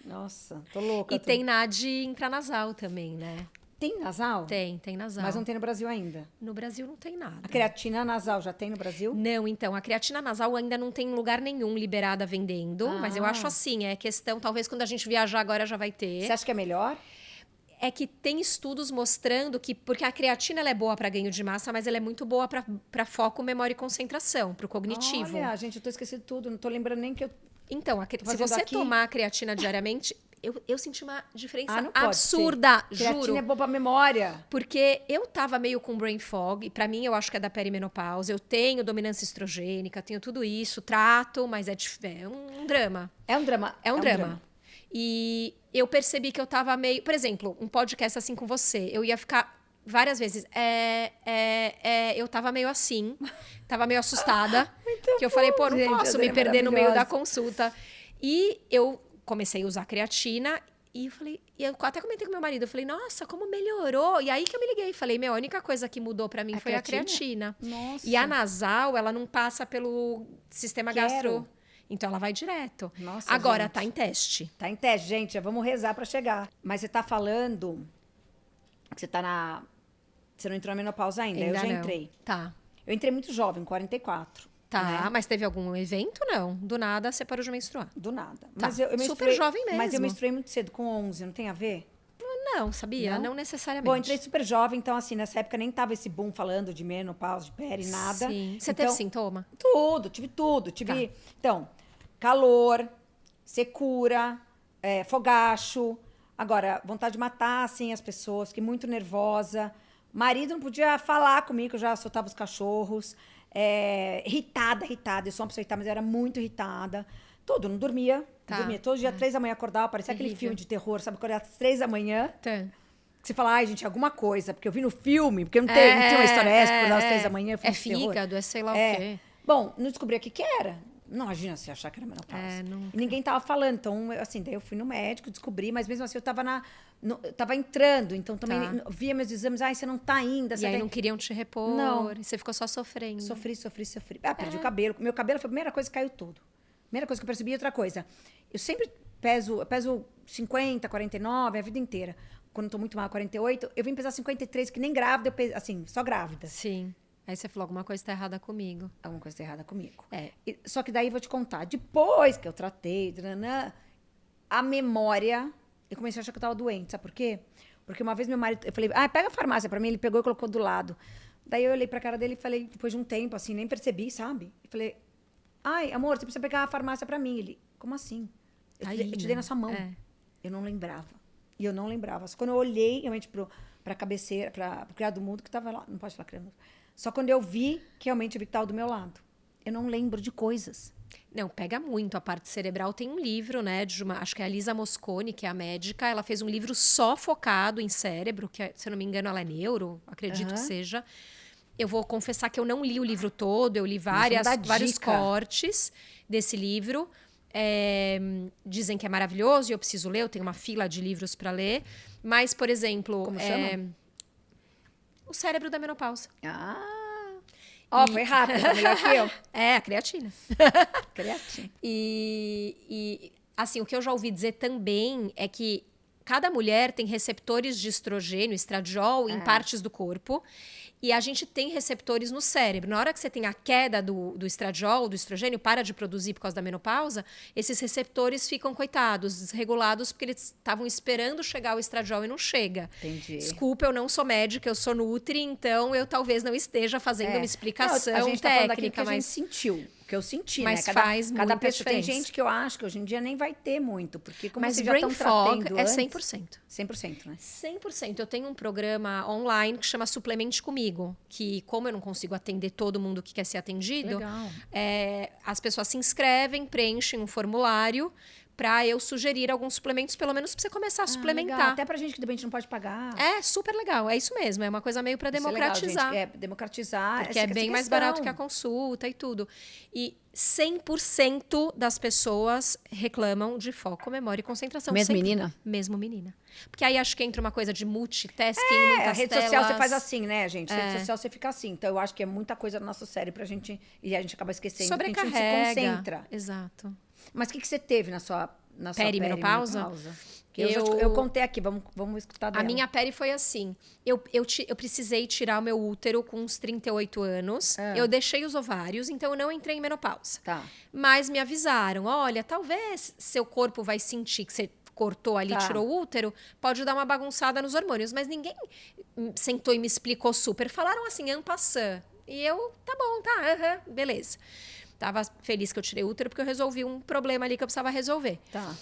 Nossa, tô louca. E tem NAD intranasal também, né? Tem nasal? Tem nasal. Mas não tem no Brasil ainda. No Brasil não tem nada. A creatina nasal já tem no Brasil? Não, então, a creatina nasal ainda não tem em lugar nenhum liberada vendendo, mas eu acho assim, é questão, talvez quando a gente viajar agora já vai ter. Você acha que é melhor? É que tem estudos mostrando que, porque a creatina ela é boa para ganho de massa, mas ela é muito boa para foco, memória e concentração, para o cognitivo. Olha, gente, eu tô esquecendo tudo, não tô lembrando nem que eu... Então, se você tomar a creatina diariamente, eu senti uma diferença não pode absurda, ser. juro. Creatina é boa pra memória. Porque eu tava meio com brain fog, e pra mim eu acho que é da perimenopausa. Eu tenho dominância estrogênica, tenho tudo isso, trato, mas é um drama. É um drama. É um drama. E eu percebi que eu tava meio... Por exemplo, um podcast assim com você, eu ia ficar várias vezes... eu tava meio assim, tava meio assustada. Que eu falei, pô, não posso me perder no meio da consulta. E eu comecei a usar creatina e eu até comentei com meu marido, eu falei, nossa, como melhorou. E aí que eu me liguei, falei, a única coisa que mudou pra mim foi a creatina. Nossa. E a nasal, ela não passa pelo sistema gastro. Então ela vai direto. Nossa, agora gente. tá em teste. Tá em teste, gente, já vamos rezar pra chegar. Mas você tá falando que você não entrou na menopausa ainda, eu já entrei. Tá. Eu entrei muito jovem, 44. Tá, né? mas teve algum evento? Não. Do nada você parou de menstruar. Do nada. Tá. Mas eu Super jovem mesmo. Mas eu menstruei muito cedo, com 11, não tem a ver? Não, sabia? Não? Não necessariamente. Bom, entrei super jovem, então assim, nessa época nem tava esse boom falando de menopausa, de pele, nada. Sim. Você então, teve sintoma? Tive tudo. Tive, então, calor, secura, fogacho. Agora, vontade de matar, assim, as pessoas. Fiquei muito nervosa. Marido não podia falar comigo, eu já soltava os cachorros. Irritada. Eu sou uma pessoa irritada, mas eu era muito irritada. Não dormia. Tá. Não dormia. Todo dia, 3 da manhã, acordava. Parecia aquele filme de terror, sabe? Acordar às 3 da manhã. Tá. Você fala, ai, gente, alguma coisa. Porque eu vi no filme. Porque não tem uma história essa, acordar às 3 da manhã. É fígado, é sei lá o quê. Bom, não descobri o que era. Não, imagina se achar que era menopausa. E ninguém tava falando. Então, assim, daí eu fui no médico, descobri. Mas mesmo assim, eu tava entrando. Então, também via meus exames. Ai, você não tá ainda. E aí não queriam te repor. Não. E você ficou só sofrendo. Sofri. Perdi o cabelo. Meu cabelo foi a primeira coisa que caiu todo. Primeira coisa que eu percebi. Outra coisa. Eu sempre peso 50, 49, a vida inteira. Quando eu tô muito mal, 48. Eu vim pesar 53, que nem grávida. Assim, só grávida. Sim. Aí você falou, alguma coisa tá errada comigo. Alguma coisa tá errada comigo. É. Só que daí eu vou te contar. Depois que eu tratei, a memória, eu comecei a achar que eu tava doente. Sabe por quê? Porque uma vez meu marido, eu falei, pega a farmácia pra mim. Ele pegou e colocou do lado. Daí eu olhei pra cara dele e falei, depois de um tempo, assim, nem percebi, sabe? Eu falei, ai, amor, você precisa pegar a farmácia pra mim. Ele, como assim? Eu te dei na sua mão. Eu não lembrava. E eu não lembrava. Só quando eu olhei, realmente, pra cabeceira, pro criado mudo, que tava lá. Não pode falar criado mudo. Só quando eu vi, que realmente eu vi que estava do meu lado. Eu não lembro de coisas. Não, pega muito a parte cerebral. Tem um livro, né, acho que é a Lisa Mosconi, que é a médica. Ela fez um livro só focado em cérebro, que, se eu não me engano, ela é neuro, acredito que seja. Eu vou confessar que eu não li o livro todo, eu li vários cortes desse livro. Dizem que é maravilhoso e eu preciso ler, eu tenho uma fila de livros para ler. Mas, por exemplo... Como chama? O cérebro da menopausa. Foi rápido, tá melhor que eu. A creatina. Creatina. E, assim, o que eu já ouvi dizer também é que cada mulher tem receptores de estrogênio, estradiol, em partes do corpo. E a gente tem receptores no cérebro. Na hora que você tem a queda do estradiol, do estrogênio, para de produzir por causa da menopausa, esses receptores ficam, coitados, desregulados, porque eles estavam esperando chegar o estradiol e não chega. Entendi. Desculpa, eu não sou médica, eu sou nutri, então eu talvez não esteja fazendo uma explicação a gente tá falando daquilo técnica, que a gente sentiu. Que eu senti, mas né? faz cada muita pessoa tem diferença. gente que eu acho que hoje em dia nem vai ter muito, porque como mas vocês já brain estão fog tratando é antes, 100%. 100%, né? 100%. Eu tenho um programa online que chama Suplemente Comigo, que como eu não consigo atender todo mundo que quer ser atendido, Legal. As pessoas se inscrevem, preenchem um formulário, pra eu sugerir alguns suplementos, pelo menos pra você começar a suplementar. Legal. Até pra gente que de repente não pode pagar. É super legal, é isso mesmo. É uma coisa meio pra democratizar. Isso é legal, gente. Democratizar. Porque é bem mais barato que a consulta e tudo. E 100% das pessoas reclamam de foco, memória e concentração. Mesmo menina? Mesmo menina. Porque aí acho que entra uma coisa de multitasking, a rede telas. social você faz assim, né, gente? Rede social você fica assim. Então eu acho que é muita coisa no nosso cérebro e a gente acaba esquecendo. Sobrecarrega. Que a gente não se concentra. Exato. Mas o que você teve na sua perimenopausa? Eu contei aqui, vamos escutar dela. A minha peri foi assim. Eu precisei tirar o meu útero com uns 38 anos. Eu deixei os ovários, então eu não entrei em menopausa. Tá. Mas me avisaram, olha, talvez seu corpo vai sentir que você cortou ali, tirou o útero, pode dar uma bagunçada nos hormônios. Mas ninguém sentou e me explicou super. Falaram assim, en passant. E eu, tá bom, beleza. Tava feliz que eu tirei o útero, porque eu resolvi um problema ali que eu precisava resolver. Tá.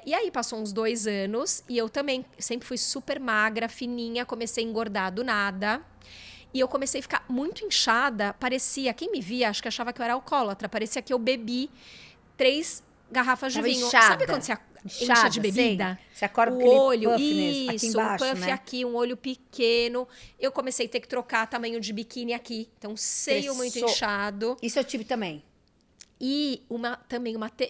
E aí, passou uns 2 anos, e eu também sempre fui super magra, fininha, comecei a engordar do nada. E eu comecei a ficar muito inchada, parecia, quem me via, acho que achava que eu era alcoólatra, parecia que eu bebi 3 garrafas de vinho. Inchada. Sabe quando você incha de bebida? Você acorda com o olho, puffness aqui embaixo, um puff né? aqui, um olho pequeno. Eu comecei a ter que trocar tamanho de biquíni aqui. Então, seio muito inchado. Isso eu tive também. E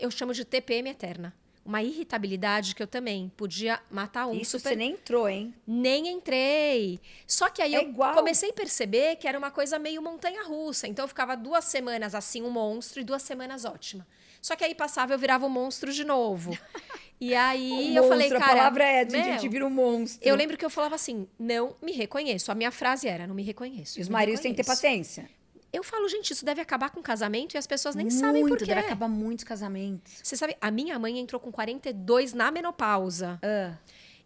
eu chamo de TPM eterna. Uma irritabilidade que eu também podia matar um. Isso você nem entrou, hein? Nem entrei. Só que aí eu igual. comecei a perceber que era uma coisa meio montanha-russa. Então eu ficava 2 semanas assim, um monstro, e 2 semanas ótima. Só que aí passava, eu virava um monstro de novo. E aí eu falei, cara... A palavra é, a gente vira um monstro. Eu lembro que eu falava assim, não me reconheço. A minha frase era, não me reconheço. E os maridos têm que ter paciência. Eu falo, gente, isso deve acabar com casamento e as pessoas nem sabem por quê. Deve acabar muitos casamentos. Você sabe, a minha mãe entrou com 42 na menopausa.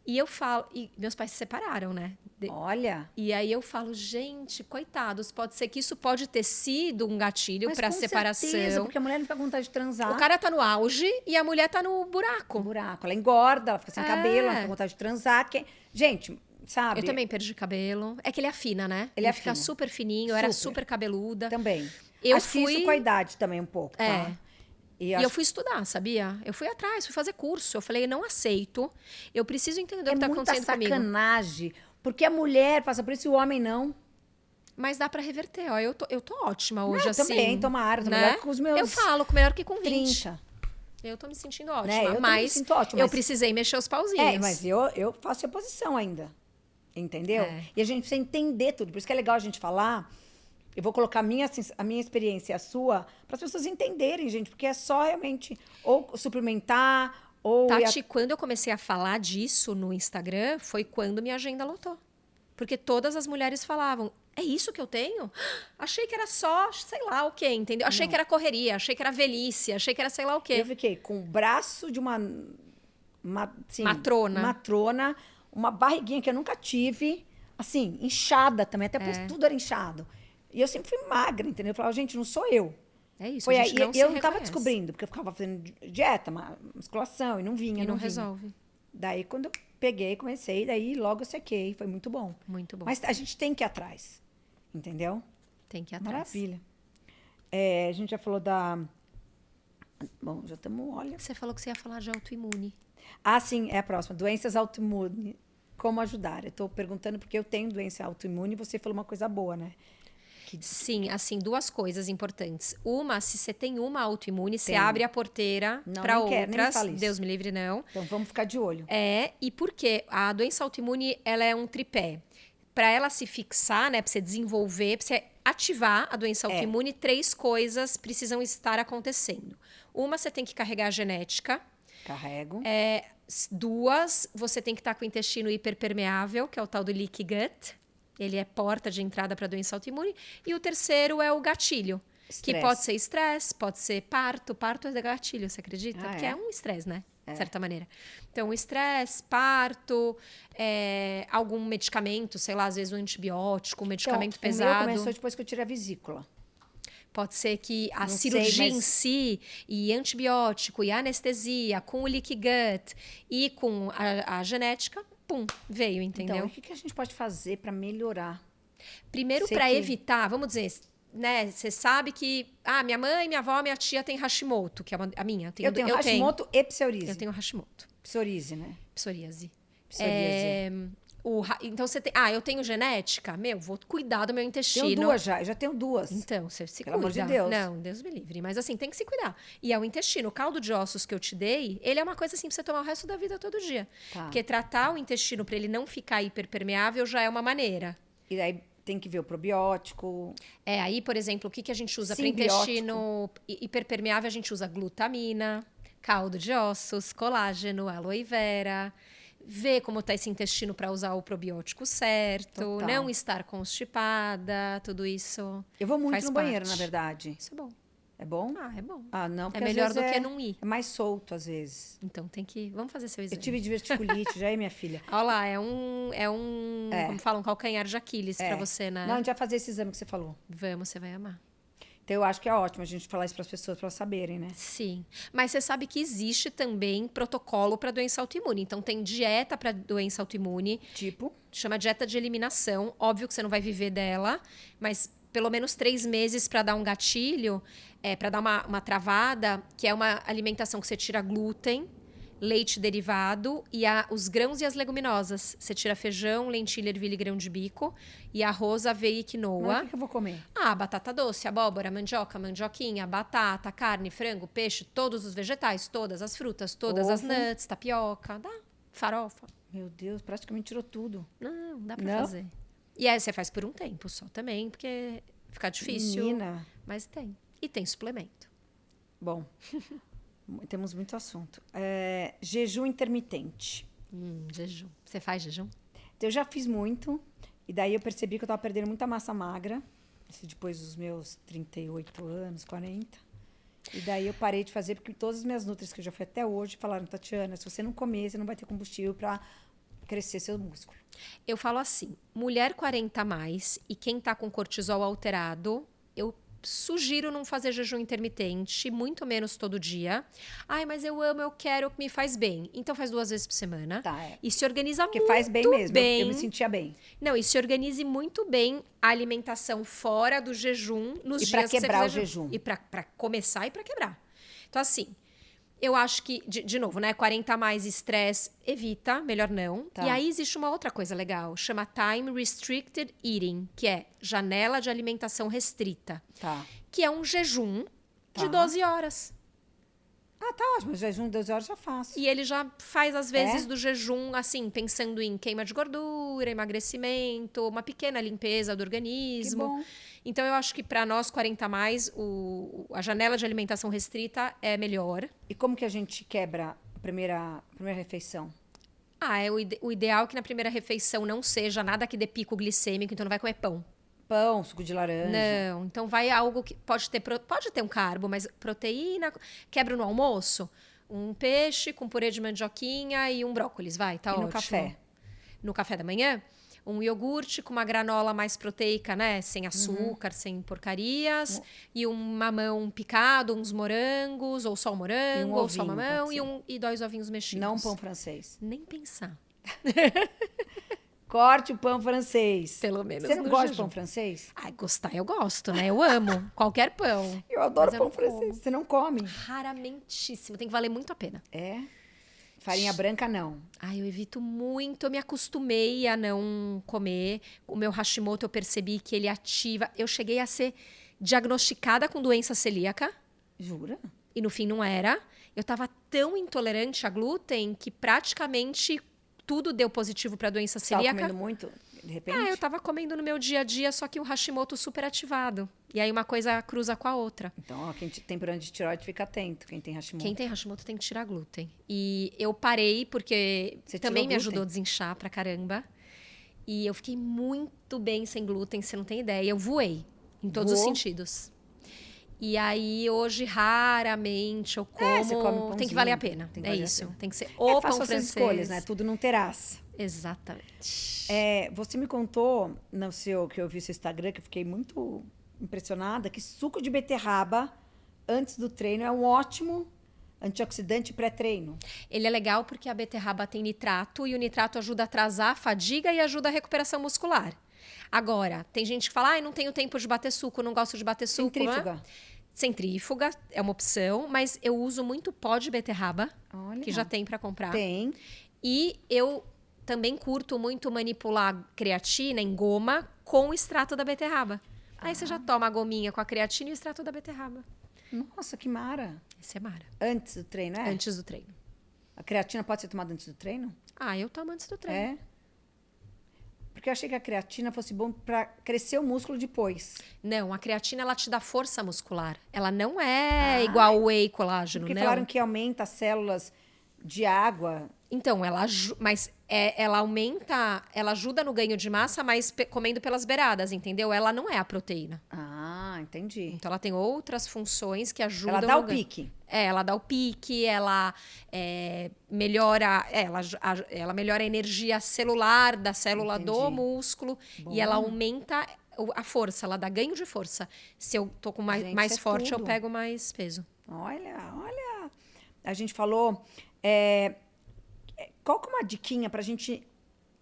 E eu falo... E meus pais se separaram, né? Olha. E aí eu falo, gente, coitados, pode ser que isso pode ter sido um gatilho para separação. Certeza, porque a mulher não fica com vontade de transar. O cara tá no auge e a mulher tá no buraco. Ela engorda, ela fica sem cabelo, ela fica com vontade de transar. Gente... Sabe? Eu também perdi cabelo. É que ele afina, né? Ele fica super fininho, eu era super cabeluda. Também. Eu fui... isso com a idade também um pouco, tá? E eu fui estudar, sabia? Eu fui atrás, fui fazer curso. Eu falei, não aceito. Eu preciso entender o que tá acontecendo comigo. É muita sacanagem. Porque a mulher passa por isso e o homem não. Mas dá pra reverter, ó. Eu tô ótima hoje, assim. Eu também, tomara. Tô melhor que os meus... Eu falo, melhor que com 20. 30. Eu tô me sentindo ótima. Né? Eu mas me sinto ótima, eu precisei mexer os pauzinhos. Mas eu faço reposição ainda. Entendeu? E a gente precisa entender tudo. Por isso que é legal a gente falar. Eu vou colocar a minha experiência e a sua para as pessoas entenderem, gente. Porque é só realmente ou suplementar ou... Tati, quando eu comecei a falar disso no Instagram, foi quando minha agenda lotou. Porque todas as mulheres falavam, é isso que eu tenho? Achei que era só, sei lá o quê, entendeu? Achei que era correria, achei que era velhice, achei que era sei lá o quê. Eu fiquei com o braço de uma assim, matrona, uma barriguinha que eu nunca tive, assim, inchada também, até tudo era inchado. E eu sempre fui magra, entendeu? Eu falava, gente, não sou eu. É isso, foi a gente aí, não eu não estava descobrindo, porque eu ficava fazendo dieta, musculação, e não vinha, não resolve. Daí, quando eu peguei, comecei, daí logo eu sequei, foi muito bom. Muito bom. Mas a gente tem que ir atrás, entendeu? Tem que ir atrás. Maravilha. A gente já falou da... Bom, já estamos, olha... Você falou que você ia falar de autoimune. Ah, sim, é a próxima. Doenças autoimunes. Como ajudar? Eu estou perguntando porque eu tenho doença autoimune e você falou uma coisa boa, né? Sim, assim, 2 coisas importantes. Uma, se você tem uma autoimune, você abre a porteira para outras. Deus me livre, não. Então, vamos ficar de olho. E por quê? A doença autoimune, ela é um tripé. Para ela se fixar, né, para você desenvolver, para você ativar a doença autoimune, 3 coisas precisam estar acontecendo. Uma, você tem que carregar a genética. Carrego. 2, você tem que estar com o intestino hiperpermeável, que é o tal do leaky gut. Ele é porta de entrada para a doença autoimune. E o 3º é o gatilho. Estresse. Que pode ser estresse, pode ser parto. Parto é gatilho, você acredita? Porque é um estresse, né? De certa maneira. Então, estresse, parto, algum medicamento, sei lá, às vezes um antibiótico, um medicamento pesado. O meu começou depois que eu tirei a vesícula. Pode ser que a cirurgia em si, e antibiótico, e anestesia, com o leaky gut e com a genética, pum, veio, entendeu? Então, o que a gente pode fazer para melhorar? Primeiro, para evitar, vamos dizer, né, você sabe que minha mãe, minha avó, minha tia tem Hashimoto, que é a minha. Eu tenho Hashimoto e psoríase. Eu tenho Hashimoto. Psoríase, né? Psoríase. Psoríase. Então você tem. Eu tenho genética? Vou cuidar do meu intestino. Tenho duas já, eu já tenho duas. Então, você se Pelo cuida. amor de Deus. Não, Deus me livre. Mas assim, tem que se cuidar. E é o intestino. O caldo de ossos que eu te dei, ele é uma coisa assim pra você tomar o resto da vida todo dia. Tá. Porque tratar o intestino pra ele não ficar hiperpermeável já é uma maneira. E aí tem que ver o probiótico. Aí, por exemplo, o que a gente usa para Simbiótico. intestino hiperpermeável? A gente usa glutamina, caldo de ossos, colágeno, aloe vera. Ver como está esse intestino para usar o probiótico certo, Total. não estar constipada, tudo isso. Eu vou muito faz no banheiro, parte. na verdade. Isso é bom. É bom? É bom. Não, porque É melhor às vezes do que não ir. É mais solto, às vezes. Então tem que. Vamos fazer seu exame. Eu tive diverticulite, já é minha filha. Olha lá, é um como falam, calcanhar de Aquiles para você, né? Não, a gente vai fazer esse exame que você falou. Vamos, você vai amar. Então eu acho que é ótimo a gente falar isso para as pessoas, para elas saberem, né? Sim. Mas você sabe que existe também protocolo para doença autoimune. Então tem dieta para doença autoimune. Tipo? Chama dieta de eliminação. Óbvio que você não vai viver dela, mas pelo menos 3 meses para dar um gatilho, para dar uma travada, que é uma alimentação que você tira glúten, leite derivado e os grãos e as leguminosas. Você tira feijão, lentilha, ervilha e grão de bico e arroz, aveia e quinoa. Mas o que eu vou comer? Batata doce, abóbora, mandioca, mandioquinha, batata, carne, frango, peixe, todos os vegetais, todas as frutas, todas as Ovo. nuts, tapioca, farofa. Meu Deus, praticamente tirou tudo. Não, dá pra Não? fazer. E aí você faz por um tempo só também, porque fica difícil. Menina. Mas tem. E tem suplemento. Bom, temos muito assunto. Jejum intermitente. Jejum. Você faz jejum? Eu já fiz muito, e daí eu percebi que eu estava perdendo muita massa magra, isso depois dos meus 38 anos, 40. E daí eu parei de fazer, porque todas as minhas nutris que eu já fui até hoje falaram, Tatiana, se você não comer, você não vai ter combustível para crescer seu músculo. Eu falo assim, mulher 40 a mais e quem tá com cortisol alterado, eu sugiro não fazer jejum intermitente, muito menos todo dia. Mas eu amo, eu quero, me faz bem. Então faz 2 vezes por semana. Tá, E se organiza Porque muito faz bem mesmo, bem. eu me sentia bem. Não, e se organize muito bem a alimentação fora do jejum nos E dias pra que você quebrar fizer o jejum. E pra começar e pra quebrar. Então, assim, eu acho que, de novo, né? 40 a mais estresse, evita, melhor não. Tá. E aí existe uma outra coisa legal, chama Time Restricted Eating, que é janela de alimentação restrita. Tá. Que é um jejum de Tá. 12 horas. Tá ótimo, jejum de 12 horas já faço. E ele já faz, às vezes, É? do jejum, assim, pensando em queima de gordura, emagrecimento, uma pequena limpeza do Que organismo. bom. Então, eu acho que para nós 40 a mais, a janela de alimentação restrita é melhor. E como que a gente quebra a primeira refeição? O ideal é que na primeira refeição não seja nada que dê pico glicêmico, então não vai comer pão. Pão, suco de laranja. Não, então vai algo que pode ter um carbo, mas proteína, quebra no almoço, um peixe com purê de mandioquinha e um brócolis, tá E ótimo. no café? No café da manhã, um iogurte com uma granola mais proteica, né, sem açúcar, sem porcarias, e um mamão picado, uns morangos, ou só o morango, ou só o ovinho, mamão, pode e 2 ovinhos mexidos. Não pão francês. Nem pensar, Corte o pão francês. pelo menos Você não no gosta de jejum. pão francês? Gostar eu gosto, né? Eu amo qualquer pão. Eu adoro Mas eu pão não francês. como. Você não come? Raramentíssimo, tem que valer muito a pena. É? Farinha branca, não. Eu evito muito, eu me acostumei a não comer. O meu Hashimoto eu percebi que ele ativa. Eu cheguei a ser diagnosticada com doença celíaca Jura? e no fim não era. Eu estava tão intolerante a glúten que praticamente tudo deu positivo para doença Você estava celíaca. comendo muito, de repente? Eu estava comendo no meu dia a dia, só que o Hashimoto super ativado. E aí uma coisa cruza com a outra. Então, quem tem problema de tireoide, fica atento. Quem tem Hashimoto. Quem tem Hashimoto tem que tirar glúten. E eu parei porque Você também tirou me glúten? ajudou a desinchar pra caramba. E eu fiquei muito bem sem glúten, você não tem ideia. Eu voei em todos os Voou? sentidos. E aí, hoje, raramente eu como. você come pãozinho, tem que valer a pena. tem que É valer a isso. pena. Tem que ser o pão Faça suas francês. escolhas, né? Tudo não terás. Exatamente. Você me contou, que eu vi seu Instagram, que eu fiquei muito impressionada, que suco de beterraba antes do treino é um ótimo antioxidante pré-treino. Ele é legal porque a beterraba tem nitrato e o nitrato ajuda a atrasar a fadiga e ajuda a recuperação muscular. Agora, tem gente que fala, não tenho tempo de bater suco, não gosto de bater suco. Centrífuga. Né? Centrífuga é uma opção, mas eu uso muito pó de beterraba, Olha. que já tem para comprar. Tem. E eu também curto muito manipular creatina em goma com o extrato da beterraba. Aí você já toma a gominha com a creatina e o extrato da beterraba. Nossa, que mara. Esse é mara. Antes do treino, é? Antes do treino. A creatina pode ser tomada antes do treino? Eu tomo antes do treino. É? Porque eu achei que a creatina fosse bom para crescer o músculo depois. Não, a creatina, ela te dá força muscular. Ela não é igual o whey colágeno, Porque não. falaram que aumenta as células de água. Então, ela aumenta, ela ajuda no ganho de massa, mas comendo pelas beiradas, entendeu? Ela não é a proteína. Ah, entendi. Então, ela tem outras funções que ajudam Ela dá no o ganho. pique. Ela dá o pique, ela melhora, ela melhora a energia celular da célula do Entendi. músculo Bom. e ela aumenta a força, ela dá ganho de força. Se eu tô com Gente, mais isso é forte, eu tudo. pego mais peso. Olha. A gente falou... qual que é uma diquinha pra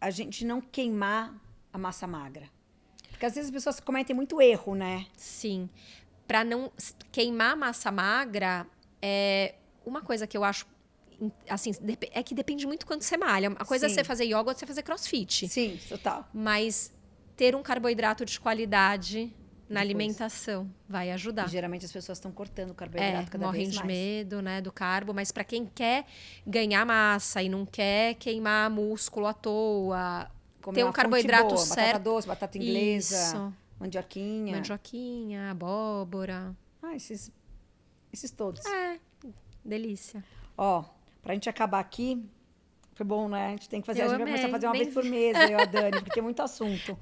a gente não queimar a massa magra? Porque às vezes as pessoas cometem muito erro, né? Sim. Para não queimar a massa magra, uma coisa que eu acho assim, é que depende muito quando você malha. A coisa é Sim. você fazer yoga ou você fazer crossfit. Sim, total. Mas ter um carboidrato de qualidade na Depois. alimentação vai ajudar. E geralmente as pessoas estão cortando o carboidrato cada Morrem vez de mais. medo, né, do carbo, mas para quem quer ganhar massa e não quer queimar músculo à toa, Comer ter um uma fonte carboidrato boa, certo. Batata doce, batata inglesa, Isso. mandioquinha. Mandioquinha, abóbora. Esses todos. Delícia. Ó, pra gente acabar aqui, foi bom, né? A gente tem que fazer, Eu a gente vai amei, começar a fazer uma nem vez por mês, eu e a Dani, porque tem muito assunto.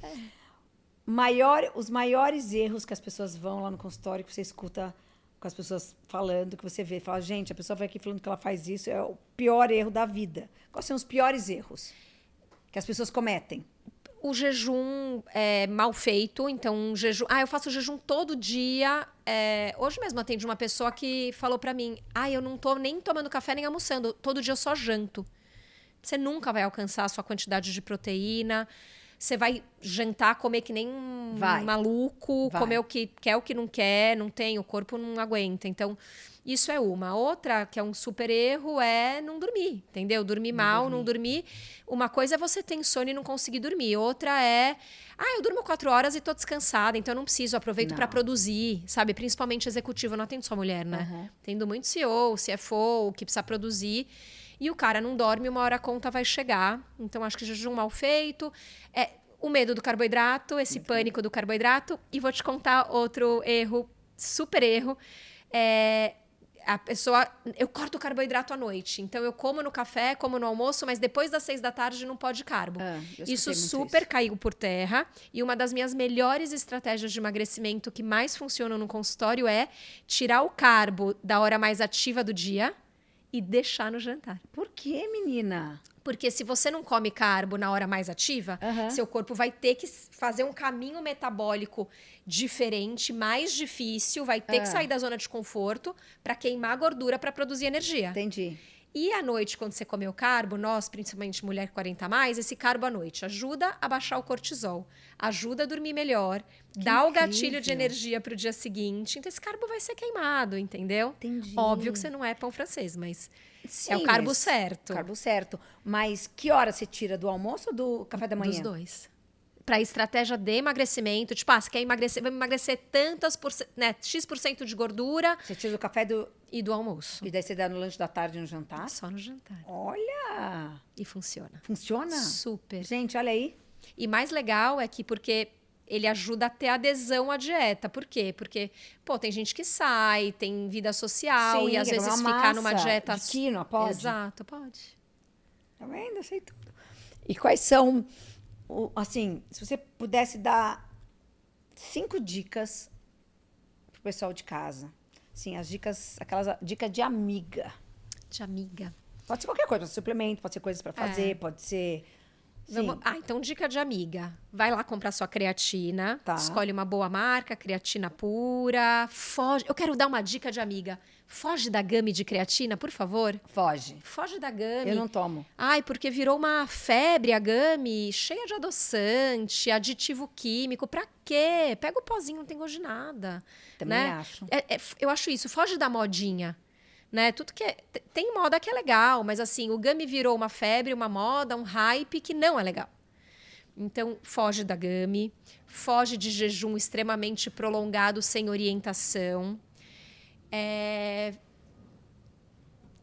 Os maiores erros que as pessoas vão lá no consultório, que você escuta com as pessoas falando, que você vê, fala, gente, a pessoa vai aqui falando que ela faz isso, é o pior erro da vida. Quais são os piores erros que as pessoas cometem? O jejum é mal feito, então um jejum... eu faço jejum todo dia. Hoje mesmo atendi uma pessoa que falou pra mim, eu não tô nem tomando café nem almoçando, todo dia eu só janto. Você nunca vai alcançar a sua quantidade de proteína, você vai jantar, comer que nem um maluco, comer o que quer, o que não quer, não tem, o corpo não aguenta. Então, isso é uma. Outra, que é um super erro, é não dormir, entendeu? Dormir mal, não dormir. Uma coisa é você ter insônia e não conseguir dormir. Outra é, eu durmo 4 horas e tô descansada, então eu não preciso, aproveito para produzir, sabe? Principalmente executivo, eu não atendo só mulher, né? Uhum. Tendo muito CEO, CFO, que precisa produzir. E o cara não dorme, uma hora a conta vai chegar. Então, acho que jejum mal feito. O medo do carboidrato, esse pânico do carboidrato. E vou te contar outro erro, super erro. A pessoa... Eu corto o carboidrato à noite. Então, eu como no café, como no almoço, mas depois das 6 da tarde não pode carbo. Isso super caiu por terra. E uma das minhas melhores estratégias de emagrecimento que mais funcionam no consultório é tirar o carbo da hora mais ativa do dia e deixar no jantar. Por quê, menina? Porque se você não come carbo na hora mais ativa, seu corpo vai ter que fazer um caminho metabólico diferente, mais difícil, vai ter que sair da zona de conforto para queimar gordura para produzir energia. Entendi. E à noite, quando você come o carbo, nós, principalmente mulher 40 a mais, esse carbo à noite ajuda a baixar o cortisol, ajuda a dormir melhor, dá o gatilho de energia para o dia seguinte. Então, esse carbo vai ser queimado, entendeu? Entendi. Óbvio que você não é pão francês, mas Sim, é o carbo certo. O carbo certo. Mas que hora você tira? Do almoço ou do café da manhã? Dos dois. Para estratégia de emagrecimento, tipo, você quer emagrecer, vai emagrecer tantas X% de gordura. Você tira do café e do almoço. E daí você dá no lanche da tarde e no jantar? Só no jantar. Olha! E funciona. Funciona? Super. Gente, olha aí. E mais legal é que porque ele ajuda a ter adesão à dieta. Por quê? Porque, tem gente que sai, tem vida social e às vezes ficar numa dieta... De quinoa, pode? Exato, pode. Tá vendo? Eu sei tudo. E quais são, assim, se você pudesse dar 5 dicas pro pessoal de casa. Sim, as dicas, aquelas dicas de amiga. De amiga. Pode ser qualquer coisa, pode ser suplemento, pode ser coisas para fazer, pode ser Sim. Então dica de amiga. Vai lá comprar sua creatina, Tá. escolhe uma boa marca, creatina pura, foge. Eu quero dar uma dica de amiga. Foge da Gummy de creatina, por favor. Foge. Foge da Gummy. Eu não tomo. Ai, porque virou uma febre a Gummy, cheia de adoçante, aditivo químico. Pra quê? Pega o pozinho, não tem gosto de nada. Também né? acho. Eu acho isso, foge da modinha. Né? Tudo que tem moda que é legal, mas assim, o Gummy virou uma febre, uma moda, um hype que não é legal. Então, foge da Gummy, foge de jejum extremamente prolongado sem orientação.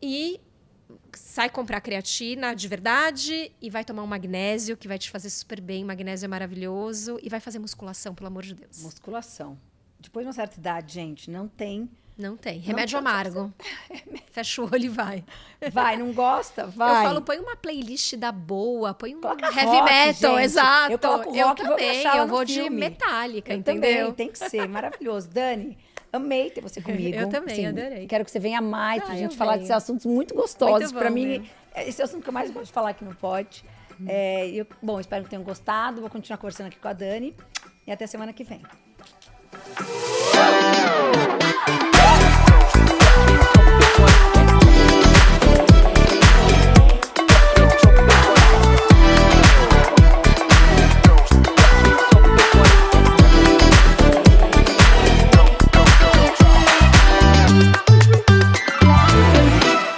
E sai comprar creatina de verdade e vai tomar um magnésio que vai te fazer super bem. Magnésio é maravilhoso. E vai fazer musculação, pelo amor de Deus. Musculação. Depois de uma certa idade, gente, não tem. Não tem. Remédio amargo. Fecha o olho e vai. Vai, não gosta? Vai. Eu falo, põe uma playlist da boa, põe um Coloca heavy rock, metal, gente. exato. Eu coloco rock e vou também, achar lá eu no vou de filme. metálica, Eu entendeu? também, tem que ser. Maravilhoso. Dani, amei ter você comigo. Eu também, adorei. Quero que você venha mais pra Ah, gente eu falar venho. desses assuntos muito gostosos. Muito bom, Pra mim, né? esse é o assunto que eu mais gosto de falar aqui no Pod. Bom, espero que tenham gostado. Vou continuar conversando aqui com a Dani. E até semana que vem.